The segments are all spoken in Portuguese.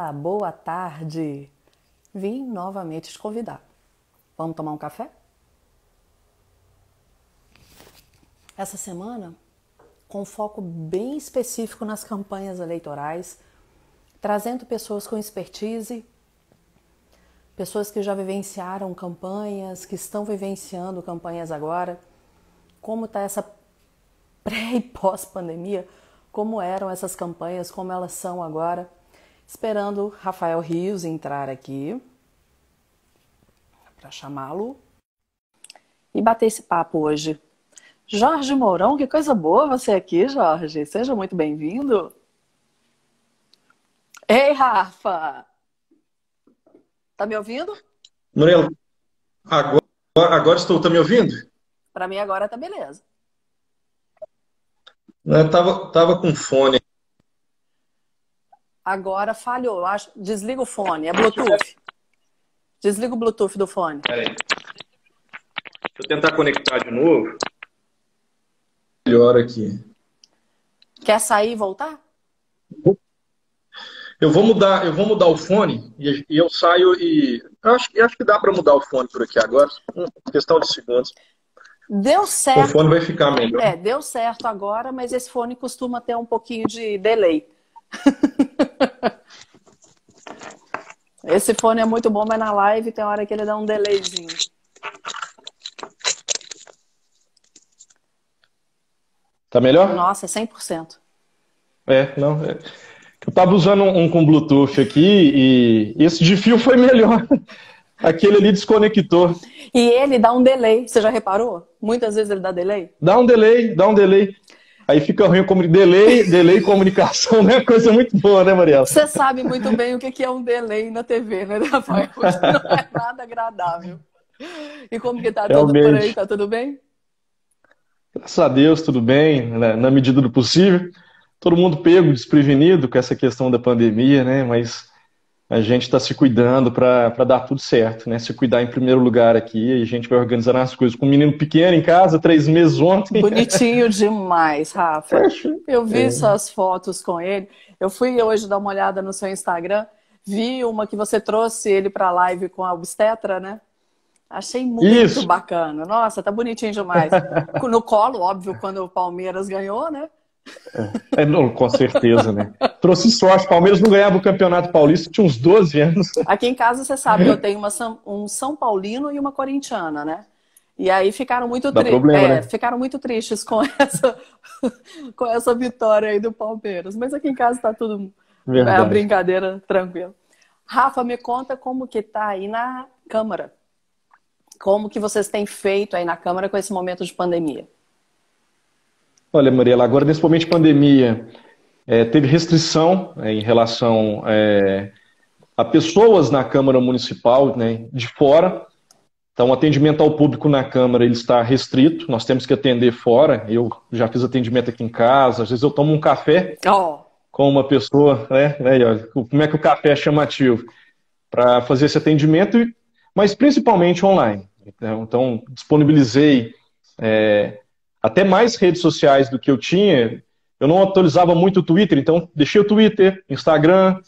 Olá, boa tarde. Vim novamente te convidar. Vamos tomar um café? Essa semana, com foco bem específico nas campanhas eleitorais, trazendo pessoas com expertise, pessoas que já vivenciaram campanhas, que estão vivenciando campanhas agora, como está essa pré e pós-pandemia, como eram essas campanhas, como elas são agora. Esperando Rafael Rios entrar aqui para chamá-lo e bater esse papo hoje. Jorge Mourão, que coisa boa você aqui, Jorge. Seja muito bem-vindo. Ei, Rafa! Tá me ouvindo? Murilo, agora estou. Tá me ouvindo? Para mim agora tá beleza. Eu tava com fone. Agora falhou. Desliga o fone. É Bluetooth. Desliga o Bluetooth do fone. Peraí. Deixa eu tentar conectar de novo. Melhor aqui. Quer sair e voltar? Eu vou mudar o fone e eu saio e acho que dá para mudar o fone por aqui agora. Questão de segundos. Deu O certo. fone vai ficar melhor. Deu certo agora, mas esse fone costuma ter um pouquinho de delay. Esse fone é muito bom, mas na live tem hora que ele dá um delayzinho. Tá melhor? Nossa, 100%. Não. Eu tava usando um com Bluetooth aqui e esse de fio foi melhor. Aquele ali desconectou. E ele dá um delay, você já reparou? Muitas vezes ele dá delay. Dá um delay. Aí fica ruim como delay comunicação, né? Coisa muito boa, né, Mariela? Você sabe muito bem o que é um delay na TV, né, Rafael? Não é nada agradável. E como que tá tudo por aí? Tá tudo bem? Graças a Deus, tudo bem, né? Na medida do possível. Todo mundo pego, desprevenido com essa questão da pandemia, né? Mas a gente está se cuidando para dar tudo certo, né? Se cuidar em primeiro lugar aqui, e a gente vai organizando as coisas. Com um menino pequeno em casa, 3 meses ontem. Bonitinho demais, Rafa. Eu vi suas fotos com ele. Eu fui hoje dar uma olhada no seu Instagram, vi uma que você trouxe ele para a live com a obstetra, né? Achei muito bacana. Nossa, tá bonitinho demais. No colo, óbvio, quando o Palmeiras ganhou, né? Não, com certeza, né? Trouxe sorte. O Palmeiras não ganhava o Campeonato Paulista, tinha uns 12 anos. Aqui em casa, você sabe que eu tenho um São Paulino e uma corintiana, né? E aí ficaram muito, né? ficaram muito tristes com essa vitória aí do Palmeiras. Mas aqui em casa tá tudo a brincadeira tranquila. Rafa, me conta como que tá aí na Câmara. Como que vocês têm feito aí na Câmara com esse momento de pandemia? Olha, Mariela, agora nesse momento de pandemia, teve restrição em relação a pessoas na Câmara Municipal, né, de fora. Então, o atendimento ao público na Câmara ele está restrito, nós temos que atender fora. Eu já fiz atendimento aqui em casa, às vezes eu tomo um café com uma pessoa, né, olha, como é que o café é chamativo, para fazer esse atendimento, mas principalmente online. Então, disponibilizei até mais redes sociais do que eu tinha. Eu não atualizava muito o Twitter, então deixei o Twitter, Instagram,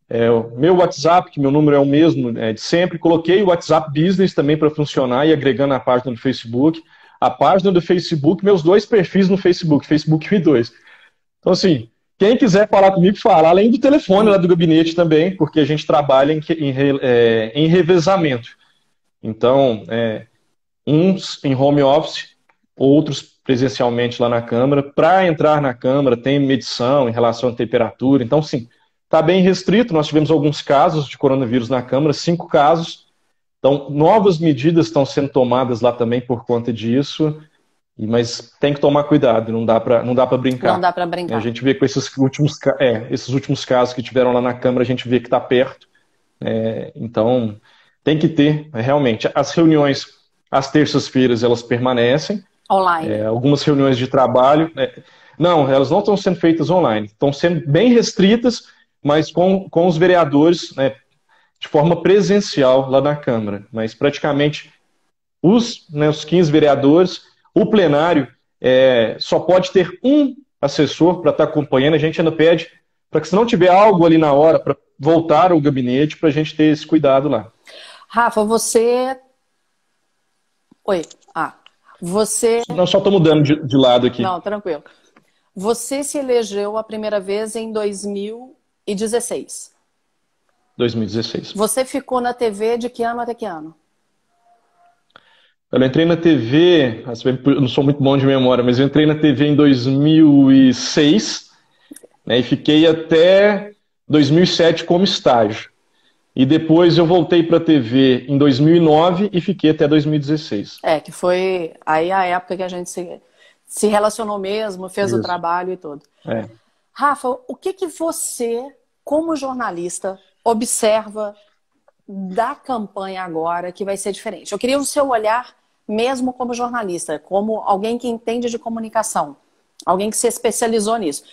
o meu WhatsApp, que meu número é o mesmo de sempre. Coloquei o WhatsApp Business também para funcionar e agregando a página do Facebook. A página do Facebook, meus 2 perfis no Facebook, Facebook 1 e 2. Então, assim, quem quiser falar comigo, fala. Além do telefone lá do gabinete também, porque a gente trabalha em revezamento. Então, uns em home office, outros presencialmente lá na Câmara. Para entrar na Câmara tem medição em relação à temperatura. Então, sim, está bem restrito. Nós tivemos alguns casos de coronavírus na Câmara, 5 casos. Então, novas medidas estão sendo tomadas lá também por conta disso. Mas tem que tomar cuidado, não dá para brincar. Não dá para brincar. A gente vê com esses últimos casos que tiveram lá na Câmara, a gente vê que está perto. Então, tem que ter, realmente, as reuniões, às terças-feiras, elas permanecem. Online. Algumas reuniões de trabalho. Não, elas não estão sendo feitas online. Estão sendo bem restritas, mas com os vereadores, né, de forma presencial lá na Câmara. Mas praticamente os 15 vereadores, o plenário só pode ter um assessor para estar acompanhando. A gente ainda pede para que, se não tiver algo ali na hora, para voltar ao gabinete para a gente ter esse cuidado lá. Rafa, você... Oi. Você... Nós só estou mudando de lado aqui. Não, tranquilo. Você se elegeu a primeira vez em 2016. 2016. Você ficou na TV de que ano até que ano? Eu entrei na TV, eu não sou muito bom de memória, mas eu entrei na TV em 2006, né, e fiquei até 2007 como estágio. E depois eu voltei para a TV em 2009 e fiquei até 2016. Que foi aí a época que a gente se relacionou mesmo, fez o trabalho e tudo. Rafa, o que você, como jornalista, observa da campanha agora que vai ser diferente? Eu queria o seu olhar mesmo como jornalista, como alguém que entende de comunicação, alguém que se especializou nisso.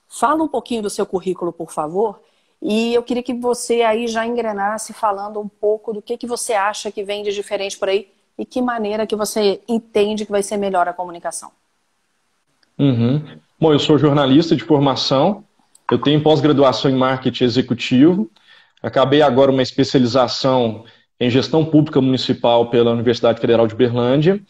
Fala um pouquinho do seu currículo, por favor, e eu queria que você aí já engrenasse falando um pouco do que você acha que vem de diferente por aí e que maneira que você entende que vai ser melhor a comunicação. Bom, eu sou jornalista de formação, eu tenho pós-graduação em marketing executivo, acabei agora uma especialização em gestão pública municipal pela Universidade Federal de Berlândia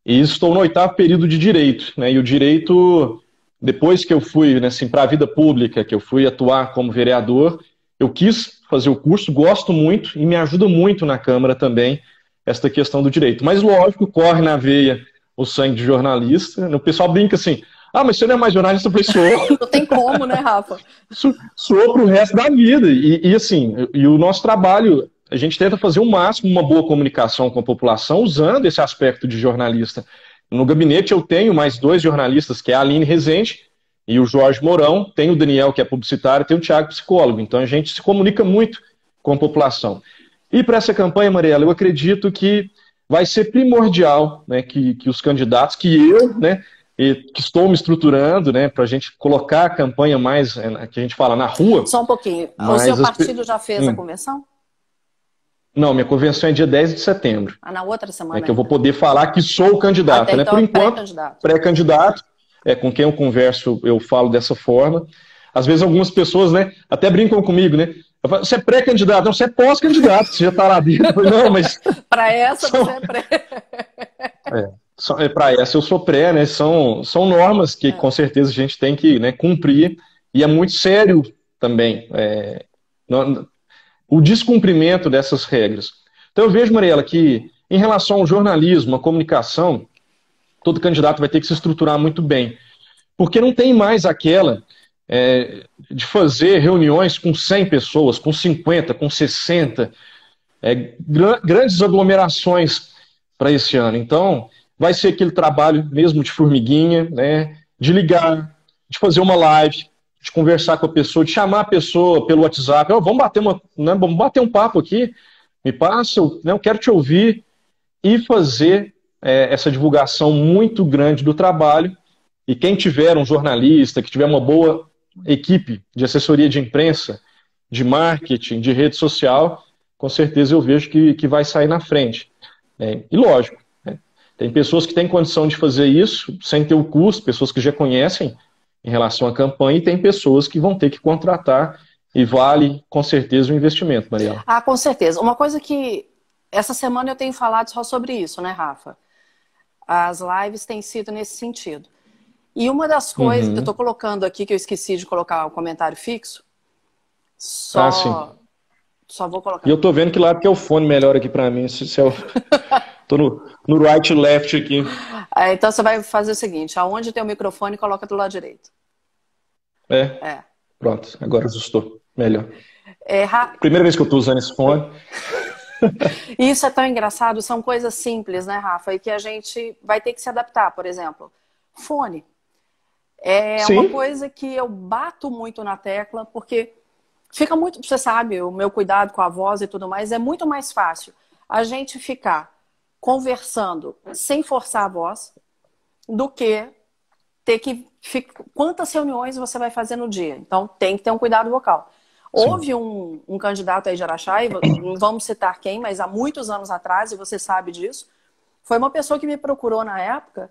e estou no 8º período de Direito, né? E o Direito, depois que eu fui, né, assim, para a vida pública, que eu fui atuar como vereador, eu quis fazer o curso, gosto muito e me ajuda muito na Câmara também esta questão do Direito. Mas lógico, corre na veia o sangue de jornalista, o pessoal brinca assim, mas você não é mais jornalista? Eu falei, sou. Não tem como, né, Rafa? Sou para o resto da vida. E assim, o nosso trabalho, a gente tenta fazer o máximo, uma boa comunicação com a população, usando esse aspecto de jornalista. No gabinete eu tenho mais 2 jornalistas, que é a Aline Rezende e o Jorge Mourão, tem o Daniel, que é publicitário, tem o Thiago, psicólogo. Então a gente se comunica muito com a população. E para essa campanha, Mariela, eu acredito que vai ser primordial, né, que os candidatos, que eu, né, que estou me estruturando, né, para a gente colocar a campanha mais, que a gente fala, na rua. Só um pouquinho. O seu partido já fez a convenção? Não, minha convenção é dia 10 de setembro. Na outra semana. É que eu vou poder falar que sou o candidato. Até né? então, Por enquanto, pré-candidato. Com quem eu converso, eu falo dessa forma. Às vezes algumas pessoas, né, até brincam comigo, né? Eu falo, você é pré-candidato? Não, você é pós-candidato, você já está lá dentro. Eu falo, não, mas... Para essa você é pré. Para essa eu sou pré, né? São normas que com certeza a gente tem que, né, cumprir, e é muito sério também o descumprimento dessas regras. Então eu vejo, Mariela, que em relação ao jornalismo, à comunicação, todo candidato vai ter que se estruturar muito bem, porque não tem mais aquela de fazer reuniões com 100 pessoas, com 50, com 60, grandes aglomerações para esse ano. Então, vai ser aquele trabalho mesmo de formiguinha, né, de ligar, de fazer uma live, de conversar com a pessoa, de chamar a pessoa pelo WhatsApp, vamos bater um papo aqui, me passa, eu quero te ouvir, e fazer essa divulgação muito grande do trabalho. E quem tiver um jornalista, que tiver uma boa equipe de assessoria de imprensa, de marketing, de rede social, com certeza eu vejo que vai sair na frente. E lógico, tem pessoas que têm condição de fazer isso sem ter o custo, pessoas que já conhecem em relação à campanha, e tem pessoas que vão ter que contratar, e vale com certeza o investimento, Mariela. Com certeza. Uma coisa que essa semana eu tenho falado só sobre isso, né, Rafa? As lives têm sido nesse sentido. E uma das coisas que eu estou colocando aqui, que eu esqueci de colocar o comentário fixo, só vou colocar. E eu tô vendo que lado que é o fone melhor aqui para mim. Tô no right left aqui. Então você vai fazer o seguinte, aonde tem o microfone, coloca do lado direito. Pronto, agora ajustou. Melhor. Rafa... Primeira vez que eu tô usando esse fone. Isso é tão engraçado, são coisas simples, né, Rafa? E que a gente vai ter que se adaptar. Por exemplo, fone. Sim. Uma coisa que eu bato muito na tecla, porque fica muito, você sabe, o meu cuidado com a voz e tudo mais, é muito mais fácil a gente ficar conversando sem forçar a voz do que ter que... Quantas reuniões você vai fazer no dia? Então tem que ter um cuidado vocal. Houve um candidato aí de Araxá, não vamos citar quem, mas há muitos anos atrás, e você sabe disso, foi uma pessoa que me procurou na época,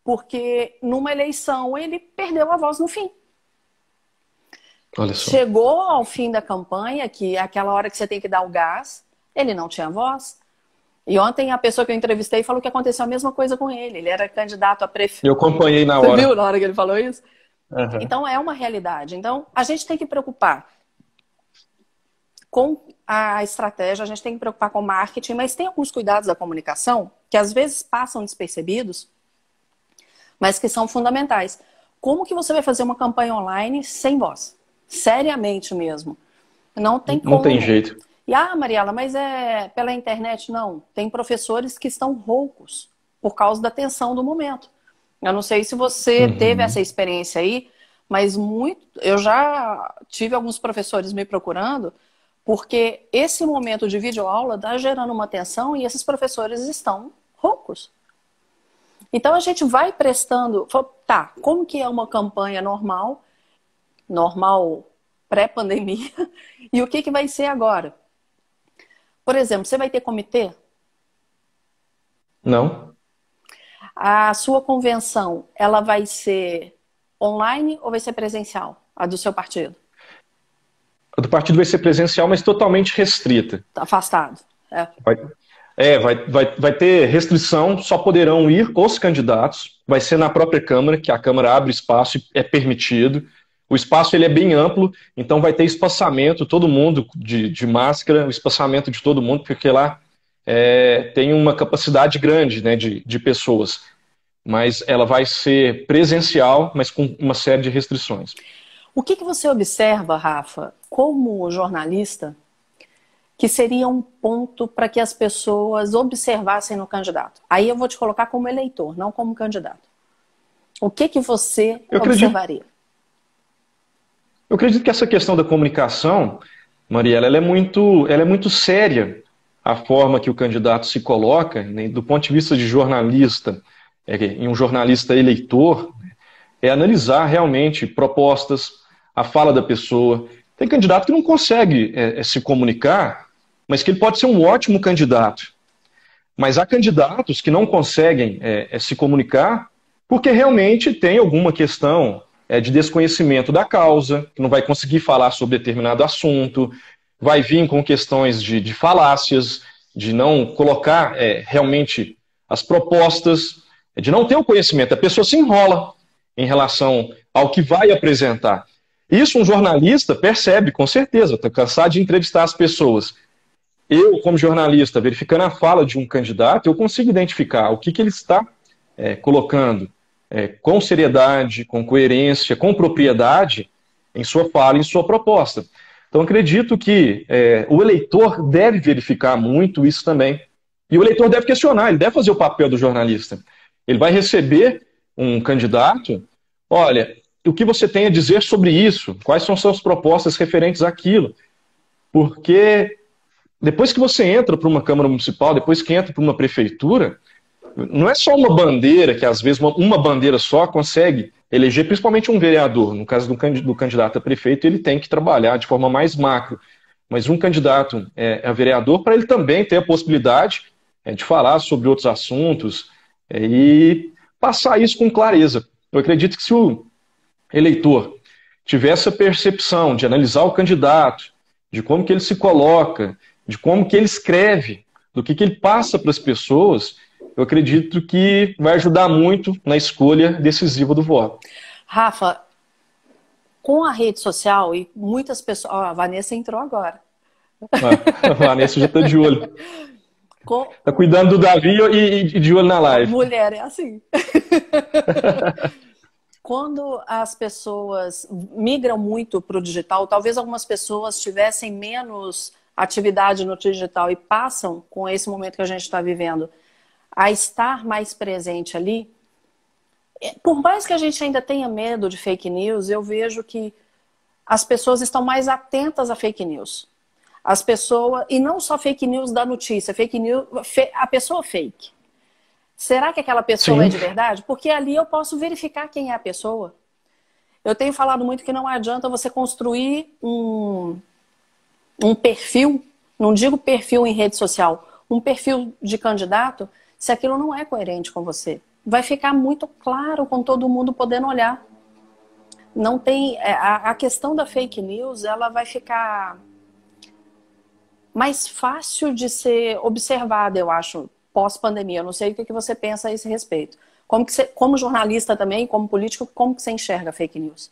porque numa eleição ele perdeu a voz no fim. Olha só. Chegou ao fim da campanha, que é aquela hora que você tem que dar o gás, ele não tinha voz. E ontem a pessoa que eu entrevistei falou que aconteceu a mesma coisa com ele. Ele era candidato a prefeito. Eu acompanhei na Você hora. viu na hora que ele falou isso? Uhum. Então é uma realidade. Então a gente tem que preocupar com a estratégia, a gente tem que preocupar com o marketing, mas tem alguns cuidados da comunicação que às vezes passam despercebidos, mas que são fundamentais. Como que você vai fazer uma campanha online sem voz? Seriamente mesmo. Não tem como. Não tem jeito. E, Mariela, mas é pela internet? Não. Tem professores que estão roucos por causa da tensão do momento. Eu não sei se você teve essa experiência aí, mas eu já tive alguns professores me procurando porque esse momento de videoaula está gerando uma tensão e esses professores estão roucos. Então a gente vai prestando... Tá, como que é uma campanha normal pré-pandemia, e o que vai ser agora? Por exemplo, você vai ter comitê? Não. A sua convenção, ela vai ser online ou vai ser presencial? A do seu partido? A do partido vai ser presencial, mas totalmente restrita. Afastado. Vai ter restrição, só poderão ir os candidatos, vai ser na própria Câmara, que a Câmara abre espaço e é permitido. O espaço ele é bem amplo, então vai ter espaçamento, todo mundo de máscara, o espaçamento de todo mundo, porque lá tem uma capacidade grande, né, de pessoas. Mas ela vai ser presencial, mas com uma série de restrições. O que você observa, Rafa, como jornalista, que seria um ponto para que as pessoas observassem no candidato? Aí eu vou te colocar como eleitor, não como candidato. O que você observaria? Eu acredito que essa questão da comunicação, Mariela, ela é muito séria, a forma que o candidato se coloca, né, do ponto de vista de jornalista, em um jornalista eleitor, é analisar realmente propostas, a fala da pessoa. Tem candidato que não consegue se comunicar, mas que ele pode ser um ótimo candidato. Mas há candidatos que não conseguem se comunicar porque realmente tem alguma questão de desconhecimento da causa, que não vai conseguir falar sobre determinado assunto, vai vir com questões de falácias, de não colocar realmente as propostas, de não ter o conhecimento. A pessoa se enrola em relação ao que vai apresentar. Isso um jornalista percebe, com certeza. Estou cansado de entrevistar as pessoas. Eu, como jornalista, verificando a fala de um candidato, eu consigo identificar o que ele está colocando com seriedade, com coerência, com propriedade em sua fala, em sua proposta. Então, acredito que o eleitor deve verificar muito isso também. E o eleitor deve questionar, ele deve fazer o papel do jornalista. Ele vai receber um candidato, olha, o que você tem a dizer sobre isso? Quais são suas propostas referentes àquilo? Porque depois que você entra para uma Câmara Municipal, depois que entra para uma prefeitura, não é só uma bandeira, que às vezes uma bandeira só consegue eleger, principalmente um vereador. No caso do candidato a prefeito, ele tem que trabalhar de forma mais macro. Mas um candidato a vereador, para ele também ter a possibilidade de falar sobre outros assuntos e passar isso com clareza. Eu acredito que se o eleitor tiver essa percepção de analisar o candidato, de como que ele se coloca, de como que ele escreve, do que ele passa para as pessoas, eu acredito que vai ajudar muito na escolha decisiva do voto. Rafa, com a rede social e muitas pessoas... a Vanessa entrou agora. A Vanessa já está de olho. Está cuidando do Davi e de olho na live. Mulher é assim. Quando as pessoas migram muito para o digital, talvez algumas pessoas tivessem menos atividade no digital e passam, com esse momento que a gente está vivendo, a estar mais presente ali. Por mais que a gente ainda tenha medo de fake news, eu vejo que as pessoas estão mais atentas a fake news. As pessoas, e não só fake news da notícia, fake news, a pessoa fake. Será que aquela pessoa Sim. é de verdade? Porque ali eu posso verificar quem é a pessoa. Eu tenho falado muito que não adianta você construir um perfil, não digo perfil em rede social, um perfil de candidato, se aquilo não é coerente com você. Vai ficar muito claro com todo mundo podendo olhar. Não tem a questão da fake news, ela vai ficar mais fácil de ser observada, eu acho, pós-pandemia. Eu não sei o que você pensa a esse respeito. Como que você, como jornalista também, como político, como que você enxerga a fake news?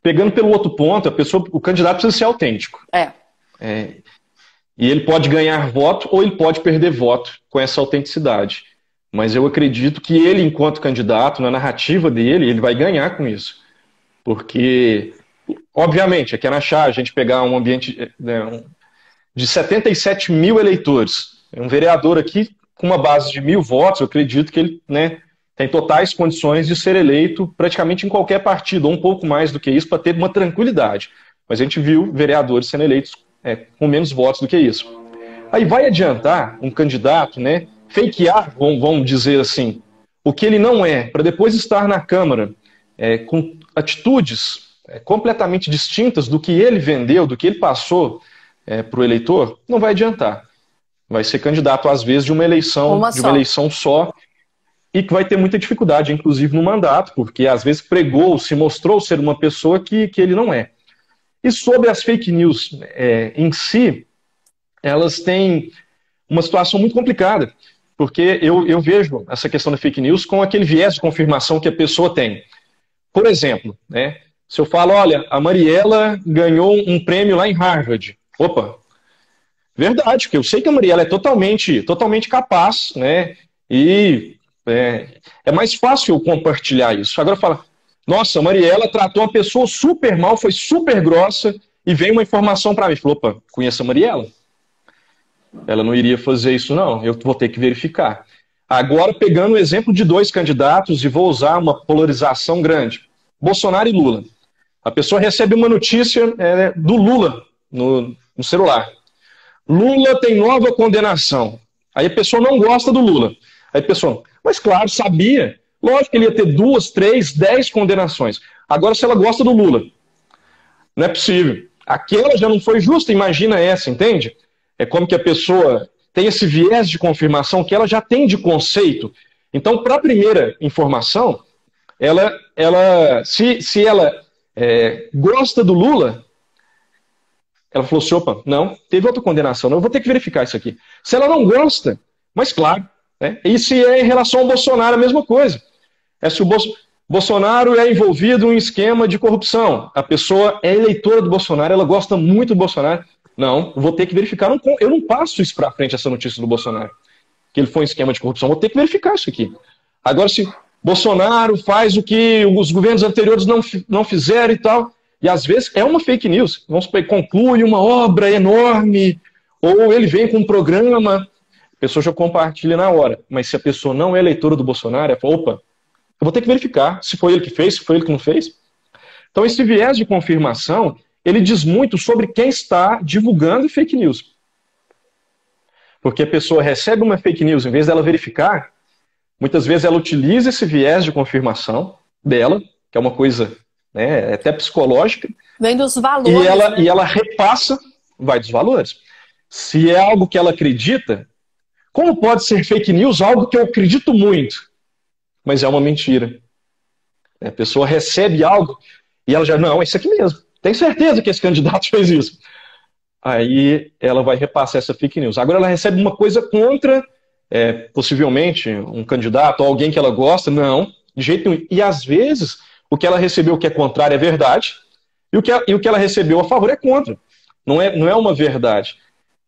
Pegando pelo outro ponto, o candidato precisa ser autêntico. E ele pode ganhar voto ou ele pode perder voto com essa autenticidade. Mas eu acredito que ele, enquanto candidato, na narrativa dele, ele vai ganhar com isso. Porque, obviamente, aqui é na Chá, a gente pegar um ambiente, né, de 77 mil eleitores, um vereador aqui com uma base de 1.000 votos, eu acredito que ele, né, tem totais condições de ser eleito praticamente em qualquer partido, ou um pouco mais do que isso, para ter uma tranquilidade. Mas a gente viu vereadores sendo eleitos com menos votos do que isso. Aí vai adiantar um candidato, né, fakear, vamos dizer assim, o que ele não é, para depois estar na Câmara com atitudes completamente distintas do que ele vendeu, do que ele passou para o eleitor, não vai adiantar. Vai ser candidato, às vezes, de uma eleição só, e que vai ter muita dificuldade, inclusive no mandato, porque às vezes pregou, se mostrou ser uma pessoa que ele não é. E sobre as fake news em si, elas têm uma situação muito complicada, porque eu vejo essa questão da fake news com aquele viés de confirmação que a pessoa tem. Por exemplo, né, se eu falo, olha, a Mariela ganhou um prêmio lá em Harvard. Opa, verdade, porque eu sei que a Mariela é totalmente capaz, né, e é mais fácil eu compartilhar isso. Agora fala, nossa, a Mariela tratou uma pessoa super mal, foi super grossa, e veio uma informação para mim. Falou, opa, conheço a Mariela? Ela não iria fazer isso, não. Eu vou ter que verificar. Agora, pegando o exemplo de dois candidatos, e vou usar uma polarização grande. Bolsonaro e Lula. A pessoa recebe uma notícia do Lula no celular. Lula tem nova condenação. Aí a pessoa não gosta do Lula. Aí a pessoa, mas claro, sabia. Lógico que ele ia ter 2, 3, 10 condenações. Agora, se ela gosta do Lula, não é possível. Aquela já não foi justa, imagina essa, entende? É como que a pessoa tem esse viés de confirmação que ela já tem de conceito. Então, para a primeira informação, se ela gosta do Lula, ela falou assim, opa, não, teve outra condenação, eu vou ter que verificar isso aqui. Se ela não gosta, mas claro, né? E se é em relação ao Bolsonaro, a mesma coisa. Se o Bolsonaro é envolvido em um esquema de corrupção, a pessoa é eleitora do Bolsonaro, ela gosta muito do Bolsonaro, não, vou ter que verificar, eu não passo isso para frente, essa notícia do Bolsonaro, que ele foi um esquema de corrupção, vou ter que verificar isso aqui. Agora, se Bolsonaro faz o que os governos anteriores não fizeram e tal, e às vezes é uma fake news, vamos supor, conclui uma obra enorme, ou ele vem com um programa, a pessoa já compartilha na hora, mas se a pessoa não é eleitora do Bolsonaro, ela fala, opa, eu vou ter que verificar se foi ele que fez, se foi ele que não fez. Então esse viés de confirmação, ele diz muito sobre quem está divulgando fake news. Porque a pessoa recebe uma fake news, em vez dela verificar, muitas vezes ela utiliza esse viés de confirmação dela, que é uma coisa até psicológica. Vem dos valores. E ela repassa, vai dos valores. Se é algo que ela acredita, como pode ser fake news algo que eu acredito muito, mas é uma mentira? A pessoa recebe algo e ela já, não, é isso aqui mesmo. Tem certeza que esse candidato fez isso. Aí ela vai repassar essa fake news. Agora ela recebe uma coisa contra, possivelmente, um candidato ou alguém que ela gosta. Não, de jeito nenhum. E às vezes, o que ela recebeu que é contrário é verdade, e o que ela recebeu a favor é contra. Não é uma verdade.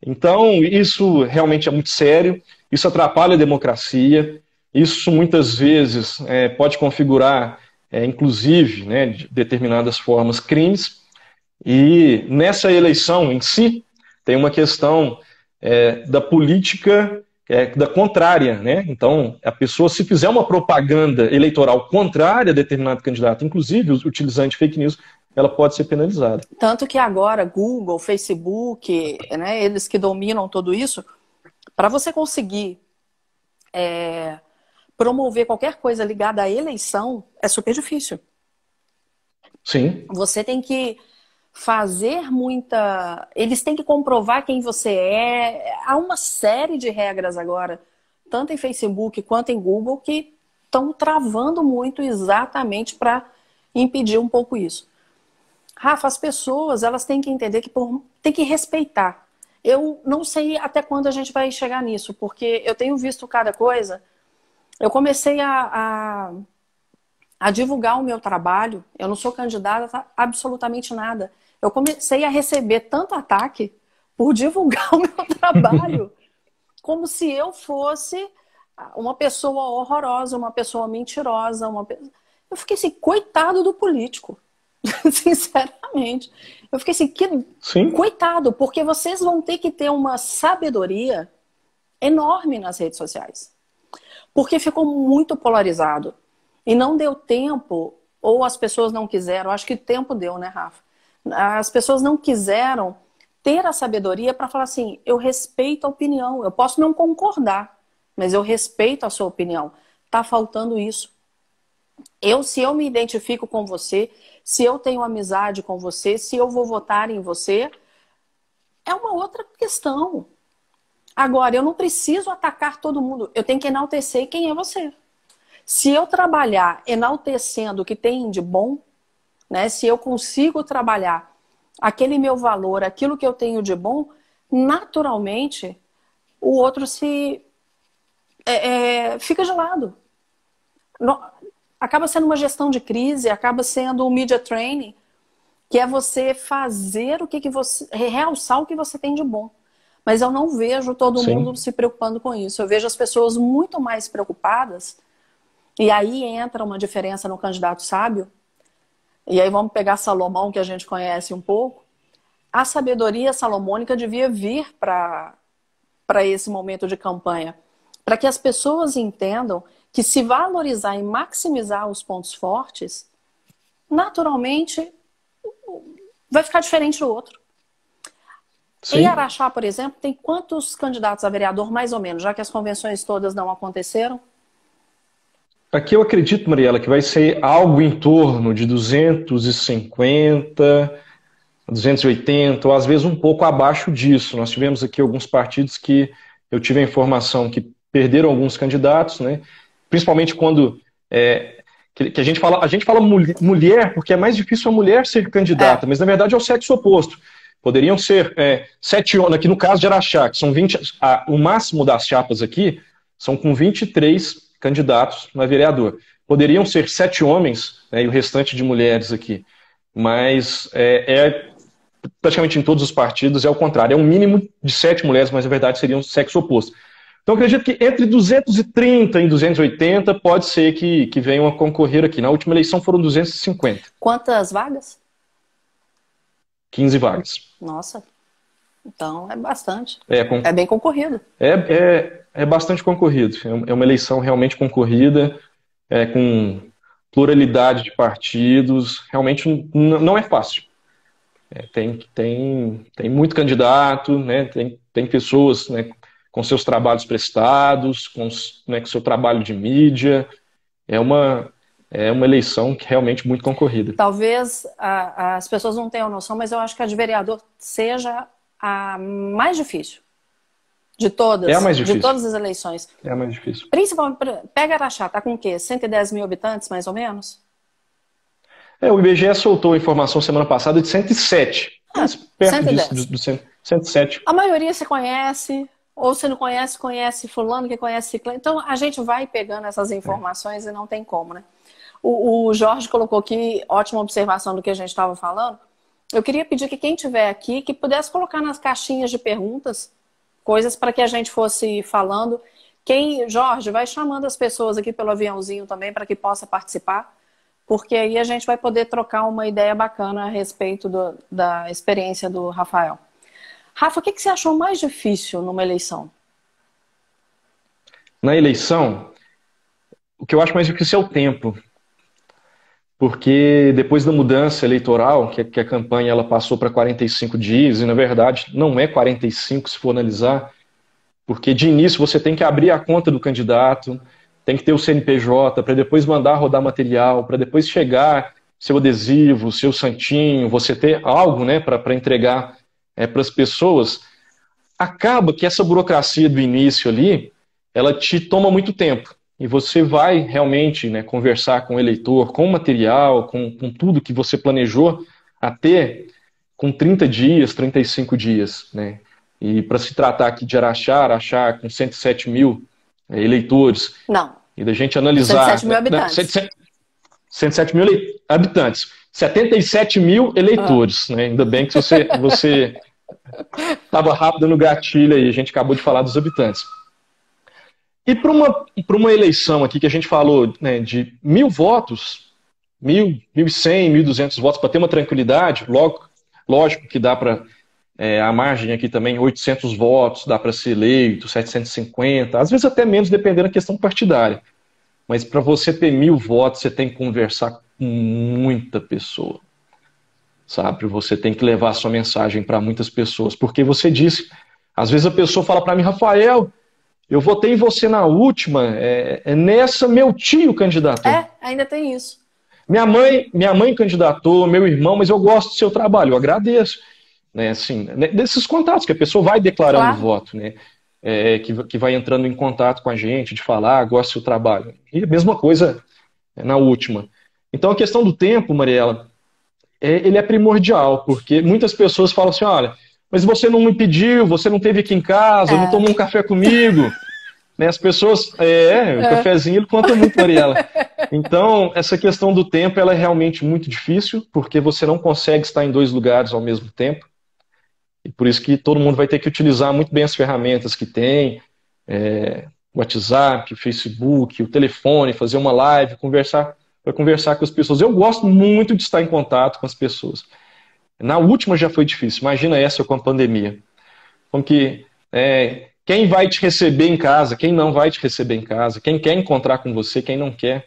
Então, isso realmente é muito sério, isso atrapalha a democracia, isso muitas vezes pode configurar, inclusive, né, de determinadas formas, crimes. E nessa eleição em si, tem uma questão da política da contrária, né? Então, a pessoa, se fizer uma propaganda eleitoral contrária a determinado candidato, inclusive utilizando fake news, ela pode ser penalizada. Tanto que agora Google, Facebook, né, eles que dominam tudo isso, para você conseguir promover qualquer coisa ligada à eleição, é super difícil. Sim. Você tem que fazer muita... Eles têm que comprovar quem você é. Há uma série de regras agora, tanto em Facebook quanto em Google, que estão travando muito exatamente para impedir um pouco isso. Rafa, as pessoas, elas têm que entender que tem que respeitar. Eu não sei até quando a gente vai chegar nisso, porque eu tenho visto cada coisa. Eu comecei a divulgar o meu trabalho, eu não sou candidata a absolutamente nada. Eu comecei a receber tanto ataque por divulgar o meu trabalho, como se eu fosse uma pessoa horrorosa, uma pessoa mentirosa. Eu fiquei assim, coitado do político, sinceramente. Eu fiquei assim, coitado, porque vocês vão ter que ter uma sabedoria enorme nas redes sociais. Porque ficou muito polarizado. E não deu tempo, ou as pessoas não quiseram, acho que tempo deu, né, Rafa? As pessoas não quiseram ter a sabedoria para falar assim, eu respeito a opinião, eu posso não concordar, mas eu respeito a sua opinião. Tá faltando isso. Se eu me identifico com você, se eu tenho amizade com você, se eu vou votar em você, é uma outra questão. Agora, eu não preciso atacar todo mundo, eu tenho que enaltecer quem é você. Se eu trabalhar enaltecendo o que tem de bom, né, se eu consigo trabalhar aquele meu valor, aquilo que eu tenho de bom, naturalmente o outro fica de lado. Acaba sendo uma gestão de crise, acaba sendo um media training, que é você fazer realçar o que você tem de bom. Mas eu não vejo todo mundo se preocupando com isso. Eu vejo as pessoas muito mais preocupadas, e aí entra uma diferença no candidato sábio, e aí vamos pegar Salomão, que a gente conhece um pouco. A sabedoria salomônica devia vir para esse momento de campanha, para que as pessoas entendam que se valorizar e maximizar os pontos fortes, naturalmente vai ficar diferente do outro. Em Araxá, por exemplo, tem quantos candidatos a vereador, mais ou menos, já que as convenções todas não aconteceram? Aqui eu acredito, Mariela, que vai ser algo em torno de 250, 280, ou às vezes um pouco abaixo disso. Nós tivemos aqui alguns partidos que eu tive a informação que perderam alguns candidatos, né? Principalmente quando que a gente fala mulher, porque é mais difícil a mulher ser candidata, mas na verdade é o sexo oposto. Poderiam ser 7 homens, aqui no caso de Araxá, que são 20, o máximo das chapas aqui são com 23 candidatos a vereador. Poderiam ser 7 homens, né, e o restante de mulheres aqui. Mas praticamente em todos os partidos é o contrário. É um mínimo de 7 mulheres, mas na verdade seriam o sexo oposto. Então acredito que entre 230 e 280 pode ser que venham a concorrer aqui. Na última eleição foram 250. Quantas vagas? 15 vagas. Nossa, então é bastante. É bem concorrido. É bastante concorrido. É uma eleição realmente concorrida, com pluralidade de partidos. Realmente não é fácil. Tem muito candidato, né? Tem pessoas, né, com seus trabalhos prestados, com seu trabalho de mídia. É uma eleição que realmente muito concorrida. Talvez as pessoas não tenham noção, mas eu acho que a de vereador seja a mais difícil de todas. É a mais difícil. De todas as eleições. É a mais difícil. Principalmente, pega Araxá, tá com o quê? 110 mil habitantes, mais ou menos? O IBGE soltou a informação semana passada de 107. Perto 110. disso, do 107. A maioria se conhece, ou se não conhece, conhece fulano, que conhece ciclano. Então a gente vai pegando essas informações e não tem como, né? O Jorge colocou aqui, ótima observação do que a gente estava falando. Eu queria pedir que quem estiver aqui, que pudesse colocar nas caixinhas de perguntas, coisas para que a gente fosse falando. Jorge, vai chamando as pessoas aqui pelo aviãozinho também, para que possa participar, porque aí a gente vai poder trocar uma ideia bacana a respeito da experiência do Rafael. Rafa, o que você achou mais difícil numa eleição? Na eleição, o que eu acho mais difícil é o tempo. Porque depois da mudança eleitoral, que a campanha ela passou para 45 dias, e na verdade não é 45 se for analisar, porque de início você tem que abrir a conta do candidato, tem que ter o CNPJ, para depois mandar rodar material, para depois chegar seu adesivo, seu santinho, você ter algo, né, para entregar para as pessoas. Acaba que essa burocracia do início ali, ela te toma muito tempo. e você vai realmente, né, conversar com o eleitor, com o material, com tudo que você planejou, até com 30 dias, 35 dias, né? E para se tratar aqui de Araxá com 107 mil eleitores, Não, e da gente analisar... 107 mil habitantes. 107 mil habitantes, 77 mil eleitores, né? Ainda bem que você estava rápido no gatilho aí, a gente acabou de falar dos habitantes. E para uma eleição aqui que a gente falou, né, de 1.000 votos, 1.000, 1.100, 1.200 votos, para ter uma tranquilidade, lógico que dá para, a margem aqui também, 800 votos, dá para ser eleito, 750, às vezes até menos, dependendo da questão partidária. Mas para você ter 1.000 votos, você tem que conversar com muita pessoa, sabe? Você tem que levar a sua mensagem para muitas pessoas, porque você disse, às vezes a pessoa fala para mim, Rafael, eu votei em você na última, nessa meu tio candidatou. Ainda tem isso. Minha mãe candidatou, meu irmão, mas eu gosto do seu trabalho, eu agradeço. Né, assim, desses contatos, que a pessoa vai declarando voto, né? Que vai entrando em contato com a gente, de falar, gosto do seu trabalho. E a mesma coisa na última. Então a questão do tempo, Mariela, ele é primordial, porque muitas pessoas falam assim, olha, mas você não me pediu, você não esteve aqui em casa, não tomou um café comigo. Né, as pessoas, o cafezinho ele conta muito, Mariela. Então, essa questão do tempo, ela é realmente muito difícil, porque você não consegue estar em 2 lugares ao mesmo tempo. E por isso que todo mundo vai ter que utilizar muito bem as ferramentas que tem, o WhatsApp, o Facebook, o telefone, fazer uma live, para conversar com as pessoas. Eu gosto muito de estar em contato com as pessoas. Na última já foi difícil, imagina essa com a pandemia. Como que quem vai te receber em casa, quem não vai te receber em casa, quem quer encontrar com você, quem não quer.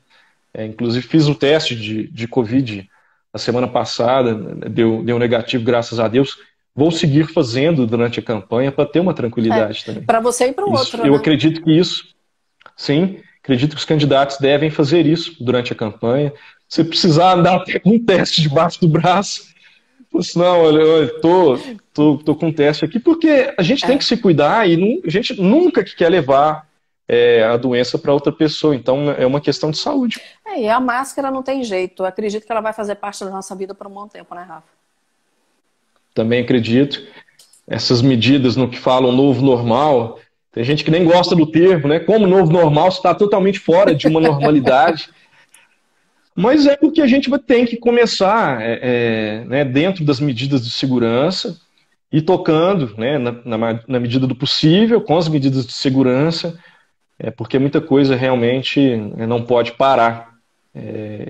Inclusive fiz o teste de Covid na semana passada, deu negativo, graças a Deus. Vou seguir fazendo durante a campanha para ter uma tranquilidade também. Para você e para o outro, eu né? acredito que isso, sim, acredito que os candidatos devem fazer isso durante a campanha. Se precisar andar até com um teste debaixo do braço, não, olha, tô com um teste aqui, porque a gente tem que se cuidar e a gente nunca quer levar a doença para outra pessoa, então é uma questão de saúde. E a máscara não tem jeito, eu acredito que ela vai fazer parte da nossa vida por um bom tempo, né, Rafa? Também acredito. Essas medidas no que falam novo normal, tem gente que nem gosta do termo, né? Como novo normal, está totalmente fora de uma normalidade. Mas é porque a gente tem que começar né, dentro das medidas de segurança e tocando, né, na medida do possível, com as medidas de segurança, porque muita coisa realmente não pode parar.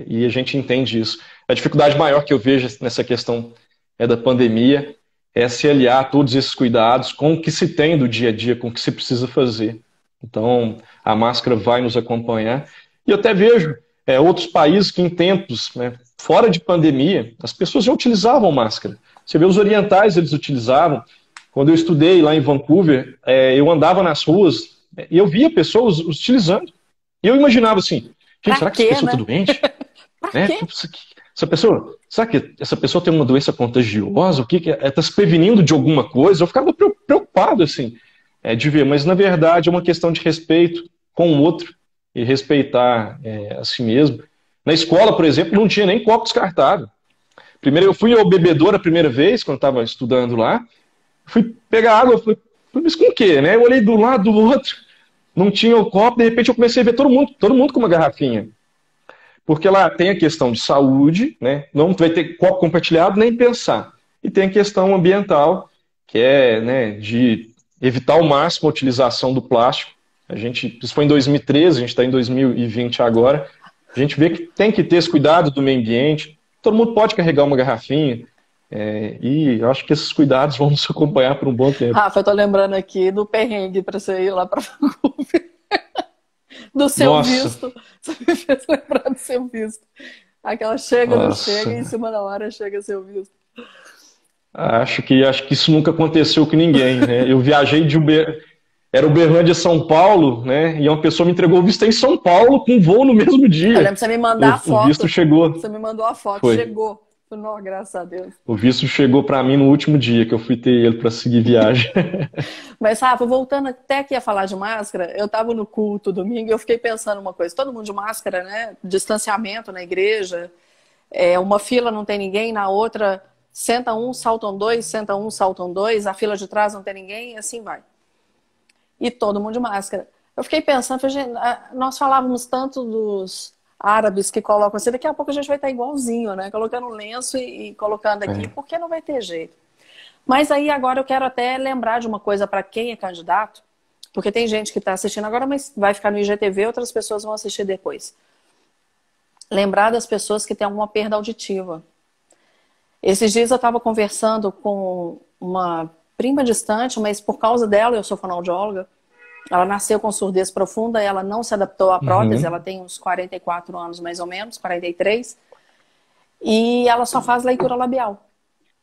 E a gente entende isso. A dificuldade maior que eu vejo nessa questão da pandemia é se aliar a todos esses cuidados com o que se tem do dia a dia, com o que se precisa fazer. Então, a máscara vai nos acompanhar. E eu até vejo outros países que em tempos, né, fora de pandemia, as pessoas já utilizavam máscara. Você vê os orientais, eles utilizavam. Quando eu estudei lá em Vancouver, eu andava nas ruas e eu via pessoas utilizando. E eu imaginava assim, gente, será que essa pessoa está doente? Essa pessoa, será que essa pessoa tem uma doença contagiosa? O que está se prevenindo de alguma coisa? Eu ficava preocupado assim, de ver, mas na verdade é uma questão de respeito com o outro e respeitar a si mesmo. Na escola, por exemplo, não tinha nem copo descartável. Primeiro, eu fui ao bebedouro a primeira vez, quando estava estudando lá, fui pegar água, falei, mas com o quê? Né? Eu olhei do lado do outro, não tinha o copo, de repente eu comecei a ver todo mundo com uma garrafinha. Porque lá tem a questão de saúde, né? Não vai ter copo compartilhado nem pensar. E tem a questão ambiental, que é, né, de evitar ao máximo a utilização do plástico. Isso foi em 2013, a gente está em 2020 agora. A gente vê que tem que ter esse cuidado do meio ambiente. Todo mundo pode carregar uma garrafinha. E eu acho que esses cuidados vão nos acompanhar por um bom tempo. Rafa, eu tô lembrando aqui do perrengue para você ir lá para Vancouver. Do seu Nossa. visto. Você me fez lembrar do seu visto. Aquela chega, não chega, e em cima da hora chega seu visto. Acho que isso nunca aconteceu com ninguém, né? Eu viajei era Uberlândia, São Paulo, né? E uma pessoa me entregou o visto em São Paulo com voo no mesmo dia. Eu lembro que você me mandar a foto. O visto chegou. Você me mandou a foto, Foi. chegou. Não, graças a Deus. O visto chegou para mim no último dia que eu fui ter ele para seguir viagem. Mas, Rafa, voltando até aqui a falar de máscara, eu estava no culto domingo e eu fiquei pensando uma coisa. Todo mundo de máscara, né? Distanciamento na igreja. Uma fila não tem ninguém, na outra senta um, saltam dois, senta um, saltam dois. A fila de trás não tem ninguém e assim vai. E todo mundo de máscara. Eu fiquei pensando, falei, gente, nós falávamos tanto dos árabes que colocam assim, daqui a pouco a gente vai estar igualzinho, né? Colocando um lenço e colocando aqui, porque não vai ter jeito. Mas aí agora eu quero até lembrar de uma coisa para quem é candidato, porque tem gente que está assistindo agora, mas vai ficar no IGTV, outras pessoas vão assistir depois. Lembrar das pessoas que têm alguma perda auditiva. Esses dias eu estava conversando com uma prima distante, mas por causa dela, eu sou fonoaudióloga, ela nasceu com surdez profunda, ela não se adaptou à prótese, ela tem uns 44 anos mais ou menos, 43, e ela só faz leitura labial.